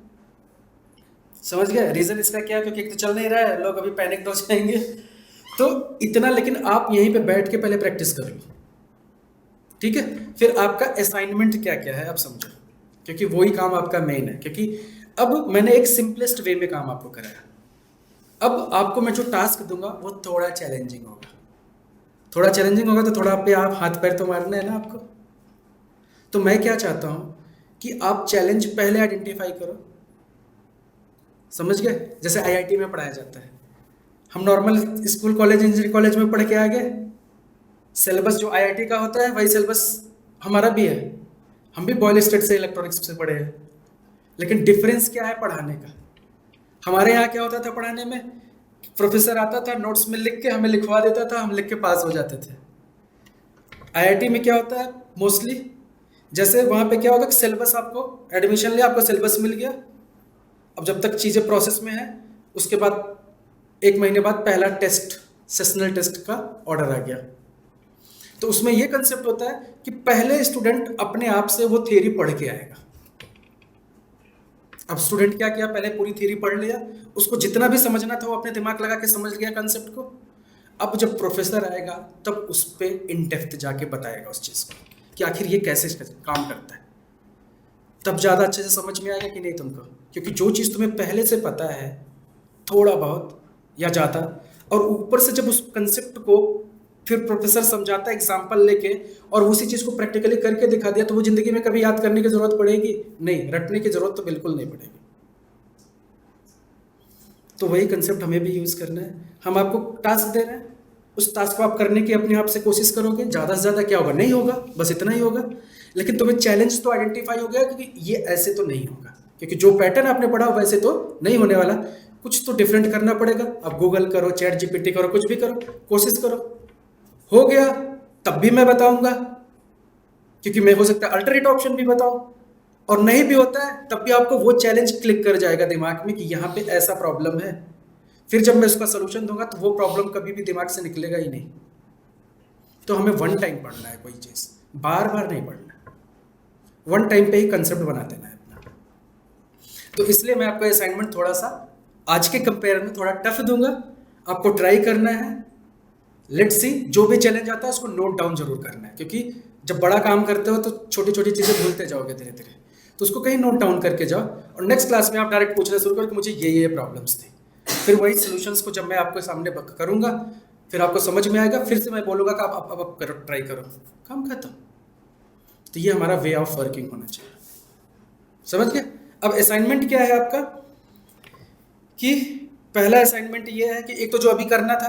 समझ गए? रीजन इसका क्या है, क्योंकि एक तो चल नहीं रहा है, लोग अभी पैनिक हो जाएंगे। तो इतना, लेकिन आप यहीं पे बैठ के पहले प्रैक्टिस कर लो, ठीक है। फिर आपका असाइनमेंट क्या क्या है आप समझो, क्योंकि वही काम आपका मेन है। क्योंकि अब मैंने एक सिंपलेस्ट वे में काम आपको कराया, अब आपको मैं जो टास्क दूंगा वो थोड़ा चैलेंजिंग होगा। थोड़ा चैलेंजिंग होगा तो थोड़ा पे आप हाथ पैर तो मारने हैं ना आपको। तो मैं क्या चाहता हूं कि आप चैलेंज पहले आइडेंटिफाई करो, समझ गए। जैसे आईआईटी में पढ़ाया जाता है, हम normal school college engineering college में पढ़ के आ गए, सिलेबस जो आईआईटी का होता है वही सिलेबस हमारा भी है, हम भी बॉयल स्टेट से इलेक्ट्रॉनिक्स से पढ़े हैं। लेकिन डिफरेंस क्या है पढ़ाने का? हमारे यहाँ क्या होता था पढ़ाने में, प्रोफेसर आता था नोट्स में लिख के हमें लिखवा देता था, हम लिख के पास हो जाते थे। आईआईटी में क्या होता है मोस्टली, जैसे वहाँ पे क्या होगा कि सिलेबस, आपको एडमिशन लिया, आपको सिलेबस मिल गया, अब जब तक चीज़ें प्रोसेस में है उसके बाद 1 महीने बाद पहला टेस्ट, सेशनल टेस्ट का ऑर्डर आ गया। तो उसमें ये कंसेप्ट होता है कि पहले स्टूडेंट अपने आप से वो थ्योरी पढ़ के आएगा। अब स्टूडेंट क्या किया, पहले पूरी थ्योरी पढ़ लिया, उसको जितना भी समझना था वो अपने दिमाग लगा के समझ गया कंसेप्ट को। अब जब प्रोफेसर आएगा तब उस पर इन डेप्थ जाके बताएगा उस चीज़ को कि आखिर ये कैसे काम करता है, तब ज़्यादा अच्छे से समझ में आएगा कि नहीं तुमको। क्योंकि जो चीज़ तुम्हें पहले से पता है थोड़ा बहुत या ज़्यादा, और ऊपर से जब उस कंसेप्ट को फिर प्रोफेसर समझाता है एग्जाम्पल लेके, और उसी चीज़ को प्रैक्टिकली करके दिखा दिया, तो वो जिंदगी में कभी याद करने की जरूरत पड़ेगी नहीं, रटने की जरूरत तो बिल्कुल नहीं पड़ेगी। तो वही कंसेप्ट हमें भी यूज़ करना है। हम आपको टास्क दे रहे हैं, उस टास्क को आप करने की अपने आप से कोशिश करोगे, ज़्यादा से ज़्यादा क्या होगा, नहीं होगा, बस इतना ही होगा। लेकिन तुम्हें चैलेंज तो आइडेंटिफाई हो गया कि ये ऐसे तो नहीं होगा, क्योंकि जो पैटर्न आपने पढ़ा वैसे तो नहीं होने वाला, कुछ तो डिफरेंट करना पड़ेगा। अब गूगल करो, चैट जीपीटी करो, कुछ भी करो, कोशिश करो। हो गया तब भी मैं बताऊंगा, क्योंकि मैं हो सकता है अल्टरनेट ऑप्शन भी बताऊं, और नहीं भी होता है तब भी आपको वो चैलेंज क्लिक कर जाएगा दिमाग में कि यहाँ पे ऐसा प्रॉब्लम है। फिर जब मैं उसका सोल्यूशन दूंगा तो वो प्रॉब्लम कभी भी दिमाग से निकलेगा ही नहीं। तो हमें वन टाइम पढ़ना है कोई चीज़, बार बार नहीं पढ़ना, वन टाइम पे ही कंसेप्ट बना देना है अपना। तो इसलिए मैं आपको असाइनमेंट थोड़ा सा आज के कंपेयर में थोड़ा टफ दूंगा, आपको ट्राई करना है। लेट्स सी, जो भी चैलेंज आता है उसको नोट डाउन जरूर करना है, क्योंकि जब बड़ा काम करते हो तो छोटी छोटी चीज़ें भूलते जाओगे धीरे धीरे, तो उसको कहीं नोट डाउन करके जाओ, और नेक्स्ट क्लास में आप डायरेक्ट पूछना शुरू करो कि मुझे ये प्रॉब्लम्स थी। फिर वही सोल्यूशंस को जब मैं आपके सामने करूँगा, फिर आपको समझ में आएगा, फिर से मैं बोलूँगा कि आप करो, ट्राई करो, काम खत्म। तो ये हमारा वे ऑफ वर्किंग होना चाहिए, समझ गए। अब असाइनमेंट क्या है आपका, कि पहला असाइनमेंट ये है कि एक तो जो अभी करना था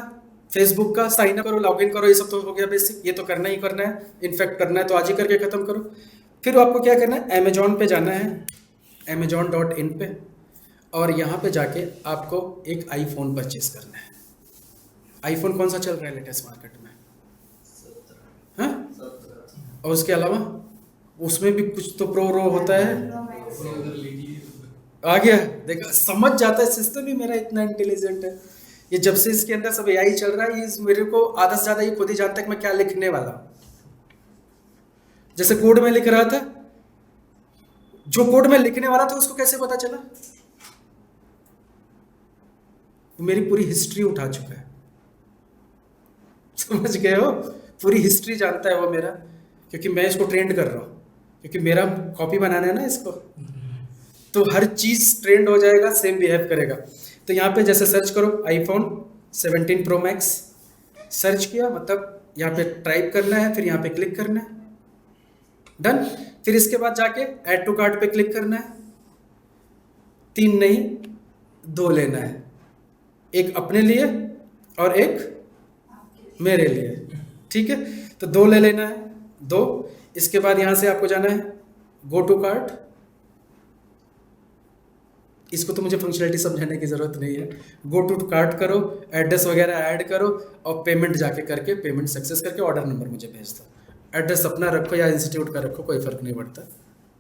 फेसबुक का, साइन अप करो, लॉगिन करो, ये सब तो हो गया बेसिक, ये तो करना ही करना है, इनफैक्ट करना है तो आज ही करके ख़त्म करो। फिर आपको क्या करना है, अमेजॉन पे जाना है, amazon.in पे, और यहाँ पे जाके आपको एक आईफोन परचेज करना है। आईफोन कौन सा चल रहा है लेटेस्ट मार्केट में, हाँ? और उसके अलावा उसमें भी कुछ तो प्रो रो होता है, आ गया, देखा, समझ जाता है, सिस्टम ही मेरा इतना इंटेलिजेंट है। ये जब से इसके अंदर सब एआई चल रहा है, ये मेरे को आधा से ज़्यादा ये खुद ही जानता है कि मैं क्या लिखने वाला हूँ। जैसे कोड में लिख रहा था, जो कोड में लिखने वाला था उसको कैसे पता चला, मेरी पूरी हिस्ट्री उठा चुका है, समझ गए हो, पूरी हिस्ट्री जानता है वो मेरा, क्योंकि मैं इसको ट्रेंड कर रहा हूँ, क्योंकि मेरा कॉपी बनाना है ना इसको, तो हर चीज़ ट्रेंड हो जाएगा, सेम बिहेव करेगा। तो यहाँ पे जैसे सर्च करो आईफोन 17 प्रो मैक्स, सर्च किया, मतलब यहाँ पे टाइप करना है, फिर यहाँ पे क्लिक करना है, डन। फिर इसके बाद जाके ऐड टू कार्ट पे क्लिक करना है, 3 नहीं 2 लेना है, एक अपने लिए और एक मेरे लिए, ठीक है। तो 2 ले लेना है, 2। इसके बाद यहाँ से आपको जाना है गो टू कार्ट, इसको तो मुझे फंक्शनलिटी समझाने की ज़रूरत नहीं है, गो टू कार्ट करो, एड्रेस वगैरह ऐड करो, और पेमेंट जाके करके पेमेंट सक्सेस करके ऑर्डर नंबर मुझे भेज दो। एड्रेस अपना रखो या इंस्टीट्यूट का रखो, कोई फ़र्क नहीं पड़ता,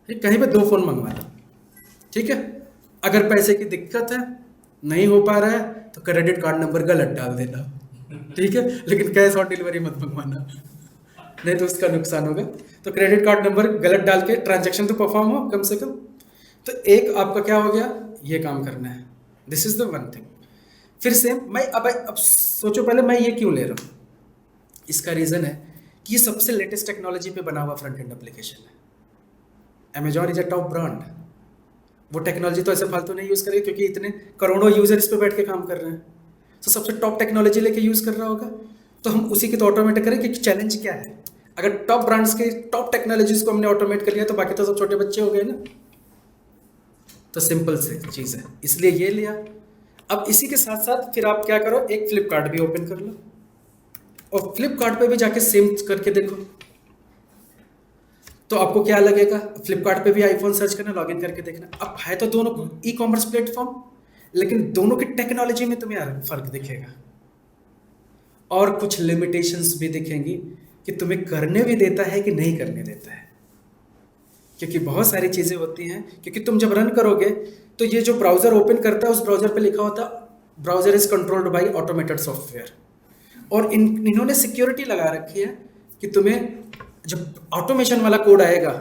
ठीक, कहीं पे 2 फ़ोन मंगवा लो, ठीक है। अगर पैसे की दिक्कत है, नहीं हो पा रहा है, तो क्रेडिट कार्ड नंबर गलत डाल देना, ठीक है, लेकिन कैश ऑन डिलीवरी मत मंगवाना, नहीं तो उसका नुकसान होगा। तो क्रेडिट कार्ड नंबर गलत डाल के ट्रांजैक्शन तो परफॉर्म हो कम से कम। तो एक आपका क्या हो गया, ये काम करना है, this is the one thing. फिर से मैं अब सोचो पहले मैं ये क्यों ले रहा हूँ। इसका रीज़न है कि ये सबसे लेटेस्ट टेक्नोलॉजी पे बना हुआ फ्रंट एंड एप्लीकेशन है। Amazon is a top brand, वो टेक्नोलॉजी तो ऐसे फालतू नहीं यूज़ करेगी क्योंकि इतने करोड़ों यूज़र इस पे बैठ के काम कर रहे हैं, तो सबसे टॉप टेक्नोलॉजी लेके यूज़ कर रहा होगा, तो हम उसी की तो ऑटोमेट करें कि चैलेंज क्या है। अगर टॉप ब्रांड्स के टॉप टेक्नोलॉजीज को हमने ऑटोमेट कर लिया तो बाकी तो सब छोटे बच्चे हो गए ना। तो सिंपल से चीज़ है, इसलिए ये लिया। अब इसी के साथ साथ फिर आप क्या करो, एक फ्लिपकार्ट भी ओपन कर लो और फ्लिपकार्ट पे भी जाके सेम करके देखो, तो आपको क्या लगेगा। फ्लिपकार्ट पे भी आईफोन सर्च करना, लॉगिन करके देखना। अब है तो दोनों ई कॉमर्स प्लेटफॉर्म, लेकिन दोनों की टेक्नोलॉजी में तुम्हें फर्क दिखेगा और कुछ लिमिटेशंस भी दिखेंगी कि तुम्हें करने भी देता है कि नहीं करने देता है। क्योंकि बहुत सारी चीज़ें होती हैं, क्योंकि तुम जब रन करोगे तो ये जो ब्राउज़र ओपन करता है उस ब्राउज़र पे लिखा होता browser is controlled by automated software, और इन्होंने सिक्योरिटी लगा रखी है कि तुम्हें जब ऑटोमेशन वाला कोड आएगा,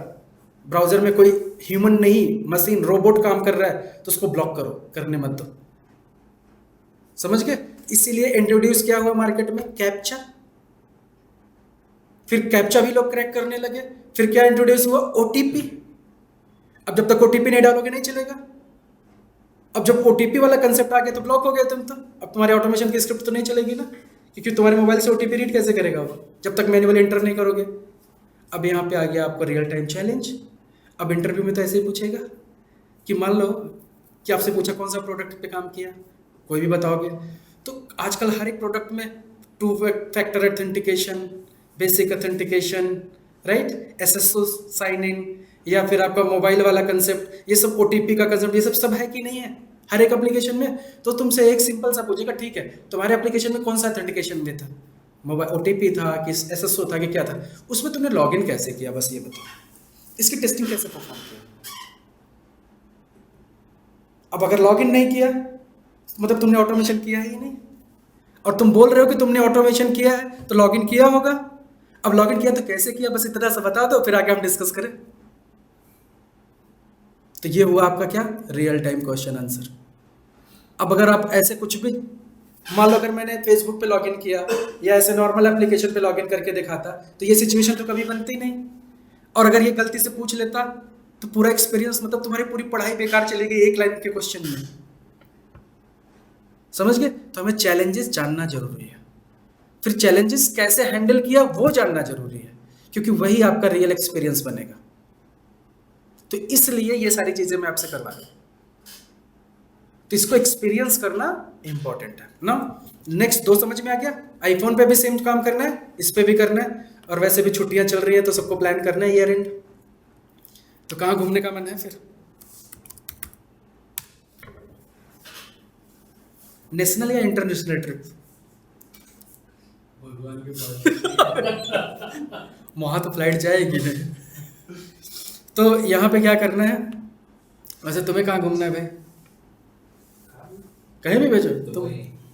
ब्राउज़र में कोई ह्यूमन नहीं मशीन रोबोट काम कर रहा है तो उसको ब्लॉक करो, करने मत दो। समझ गए? इसीलिए इंट्रोड्यूस क्या हुआ मार्केट में, कैप्चा। फिर कैप्चा भी लोग क्रैक करने लगे। फिर क्या इंट्रोड्यूस हुआ, ओटीपी। अब जब तक ओटीपी नहीं डालोगे नहीं चलेगा। अब जब ओटीपी वाला कंसेप्ट आ गया तो ब्लॉक हो गए तुम तो। अब तुम्हारे ऑटोमेशन की स्क्रिप्ट तो नहीं चलेगी ना, क्योंकि तुम्हारे मोबाइल से ओटीपी रीड कैसे करेगा वो जब तक मैन्युअली एंटर नहीं करोगे। अब यहाँ पे आ गया आपको रियल टाइम चैलेंज। अब इंटरव्यू में तो ऐसे ही पूछेगा कि मान लो कि आपसे पूछा कौन सा प्रोडक्ट पे काम किया, कोई भी बताओगे। तो आजकल हर एक प्रोडक्ट में 2 factor authentication, basic authentication, right, SSO sign in, या फिर आपका मोबाइल वाला कंसेप्ट, ये सब ओटीपी का कंसेप्ट, ये सब है कि नहीं है हर एक एप्लीकेशन में। तो तुमसे एक सिंपल सा पूछेगा, ठीक है तुम्हारे एप्लीकेशन में कौन सा ऑथेंटिकेशन में था, मोबाइल ओटीपी था कि एसएसओ था कि क्या था, उसमें तुमने लॉगिन कैसे किया, बस ये बताओ, इसकी टेस्टिंग कैसे परफॉर्म किया। अब अगर लॉगिन नहीं किया मतलब तुमने ऑटोमेशन किया ही नहीं, और तुम बोल रहे हो कि तुमने ऑटोमेशन किया है तो लॉगिन किया होगा। अब लॉगिन किया तो कैसे किया, बस इतना सा बता दो, फिर आगे हम डिस्कस करें। तो ये हुआ आपका क्या, रियल टाइम क्वेश्चन आंसर। अब अगर आप ऐसे कुछ भी, मान लो अगर मैंने फेसबुक पे लॉगिन किया या ऐसे नॉर्मल एप्लीकेशन पे लॉगिन करके दिखाता, तो ये सिचुएशन तो कभी बनती नहीं। और अगर ये गलती से पूछ लेता तो पूरा एक्सपीरियंस, मतलब तुम्हारी पूरी पढ़ाई बेकार चली गई एक लाइन के क्वेश्चन में। समझ गए? तो हमें चैलेंजेस जानना जरूरी है, फिर चैलेंजेस कैसे हैंडल किया वो जानना जरूरी है, क्योंकि वही आपका रियल एक्सपीरियंस बनेगा। तो इसलिए ये सारी चीजें मैं आपसे करवा रहा हूं, तो इसको एक्सपीरियंस करना इंपॉर्टेंट है ना। नेक्स्ट 2 समझ में आ गया। आईफोन पे भी सेम काम करना है, इस पे भी करना है, और वैसे भी छुट्टियां चल रही है तो सबको प्लान करना है ईयर एंड। तो कहाँ घूमने का मन है फिर, नेशनल या इंटरनेशनल ट्रिप? भगवान के पास वहाँ तो फ्लाइट जाएगी नहीं। तो यहाँ पे क्या करना है, वैसे तुम्हें कहाँ घूमना है भाई, कहीं भी भेजो तो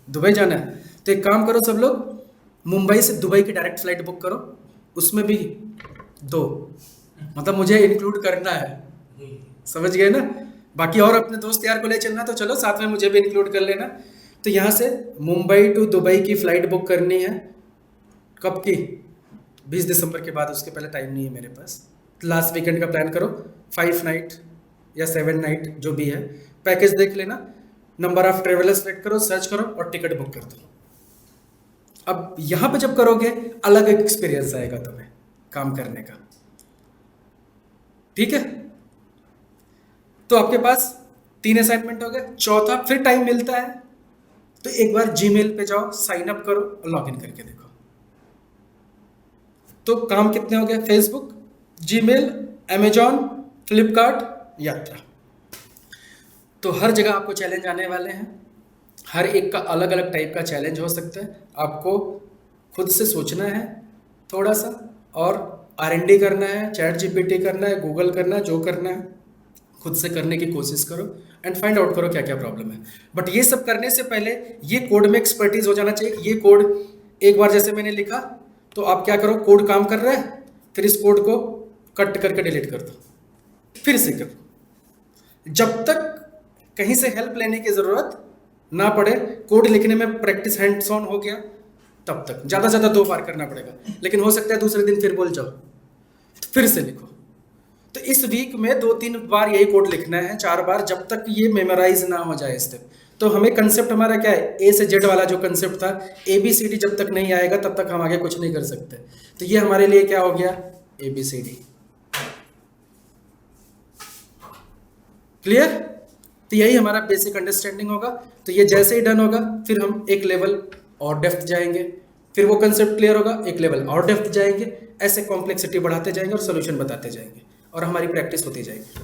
दुबई जाना है, तो एक काम करो सब लोग, मुंबई से दुबई की डायरेक्ट फ्लाइट बुक करो, उसमें भी 2, मतलब मुझे इंक्लूड करना है, समझ गए ना। बाकी और अपने दोस्त यार को ले चलना तो चलो साथ में मुझे भी इंक्लूड कर लेना। तो यहाँ से मुंबई टू दुबई की फ़्लाइट बुक करनी है, कब की, 20 दिसंबर के बाद, उसके पहले टाइम नहीं है मेरे पास। लास्ट वीकेंड का प्लान करो, 5 नाइट या 7 नाइट जो भी है, पैकेज देख लेना, नंबर ऑफ ट्रेवलर्स सेलेक्ट करो, सर्च करो और टिकट बुक कर दो। अब यहाँ पे जब करोगे अलग एक्सपीरियंस आएगा तुम्हें काम करने का, ठीक है। तो आपके पास 3 असाइनमेंट हो गए। चौथा, फिर टाइम मिलता है तो एक बार जीमेल पे जाओ, साइन अप करो और लॉगिन करके देखो। तो काम कितने हो गए, फेसबुक, जीमेल, अमेजॉन, फ्लिपकार्ट, यात्रा। तो हर जगह आपको चैलेंज आने वाले हैं, हर एक का अलग अलग टाइप का चैलेंज हो सकता है। आपको खुद से सोचना है थोड़ा सा, और R&D करना है, चैट जीपीटी करना है, गूगल करना है, जो करना है खुद से करने की कोशिश करो एंड फाइंड आउट करो क्या क्या प्रॉब्लम है। बट ये सब करने से पहले ये कोड में एक्सपर्टीज हो जाना चाहिए। ये कोड एक बार जैसे मैंने लिखा तो आप क्या करो, कोड काम कर रहा है, फिर इस कोड को कट करके डिलीट कर दो, फिर से करो, जब तक कहीं से हेल्प लेने की ज़रूरत ना पढ़े, कोड लिखने में प्रैक्टिस हैंड्स ऑन हो गया तब तक, ज़्यादा से ज़्यादा 2 बार करना पड़ेगा, लेकिन हो सकता है दूसरे दिन फिर बोल जाओ तो फिर से लिखो। तो इस वीक में 2-3 बार यही कोड लिखना है, 4 बार, जब तक ये मेमोराइज ना हो जाए स्टेप। तो हमें कंसेप्ट हमारा क्या है, ए से जेड वाला जो कंसेप्ट था, ABCD जब तक नहीं आएगा तब तक हम आगे कुछ नहीं कर सकते। तो ये हमारे लिए क्या हो गया, ABCD। क्लियर? तो यही हमारा बेसिक अंडरस्टैंडिंग होगा। तो ये जैसे ही डन होगा फिर हम एक लेवल और डेप्थ जाएंगे, फिर वो कंसेप्ट क्लियर होगा, एक लेवल और डेप्थ जाएंगे, ऐसे कॉम्प्लेक्सिटी बढ़ाते जाएंगे और सोल्यूशन बताते जाएंगे और हमारी प्रैक्टिस होती जाएगी।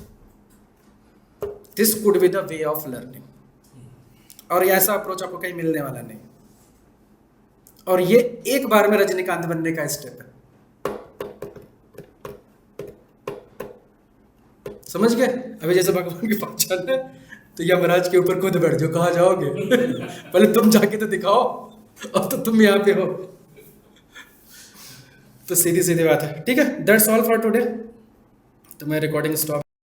This could be the way of learning, और ऐसा अप्रोच आपको कहीं मिलने वाला नहीं। और ये एक बार में रजनीकांत बनने का स्टेप है, समझ गए? अभी जैसे भगवान की पहचान है तो यमराज के ऊपर खुद बैठ जाओ, कहाँ जाओगे? पहले तुम जाके तो दिखाओ, अब तो तुम यहाँ पे हो। तो सीधी सीधी बात है, ठीक है? That's all for today. तो मैं रिकॉर्डिंग स्टॉप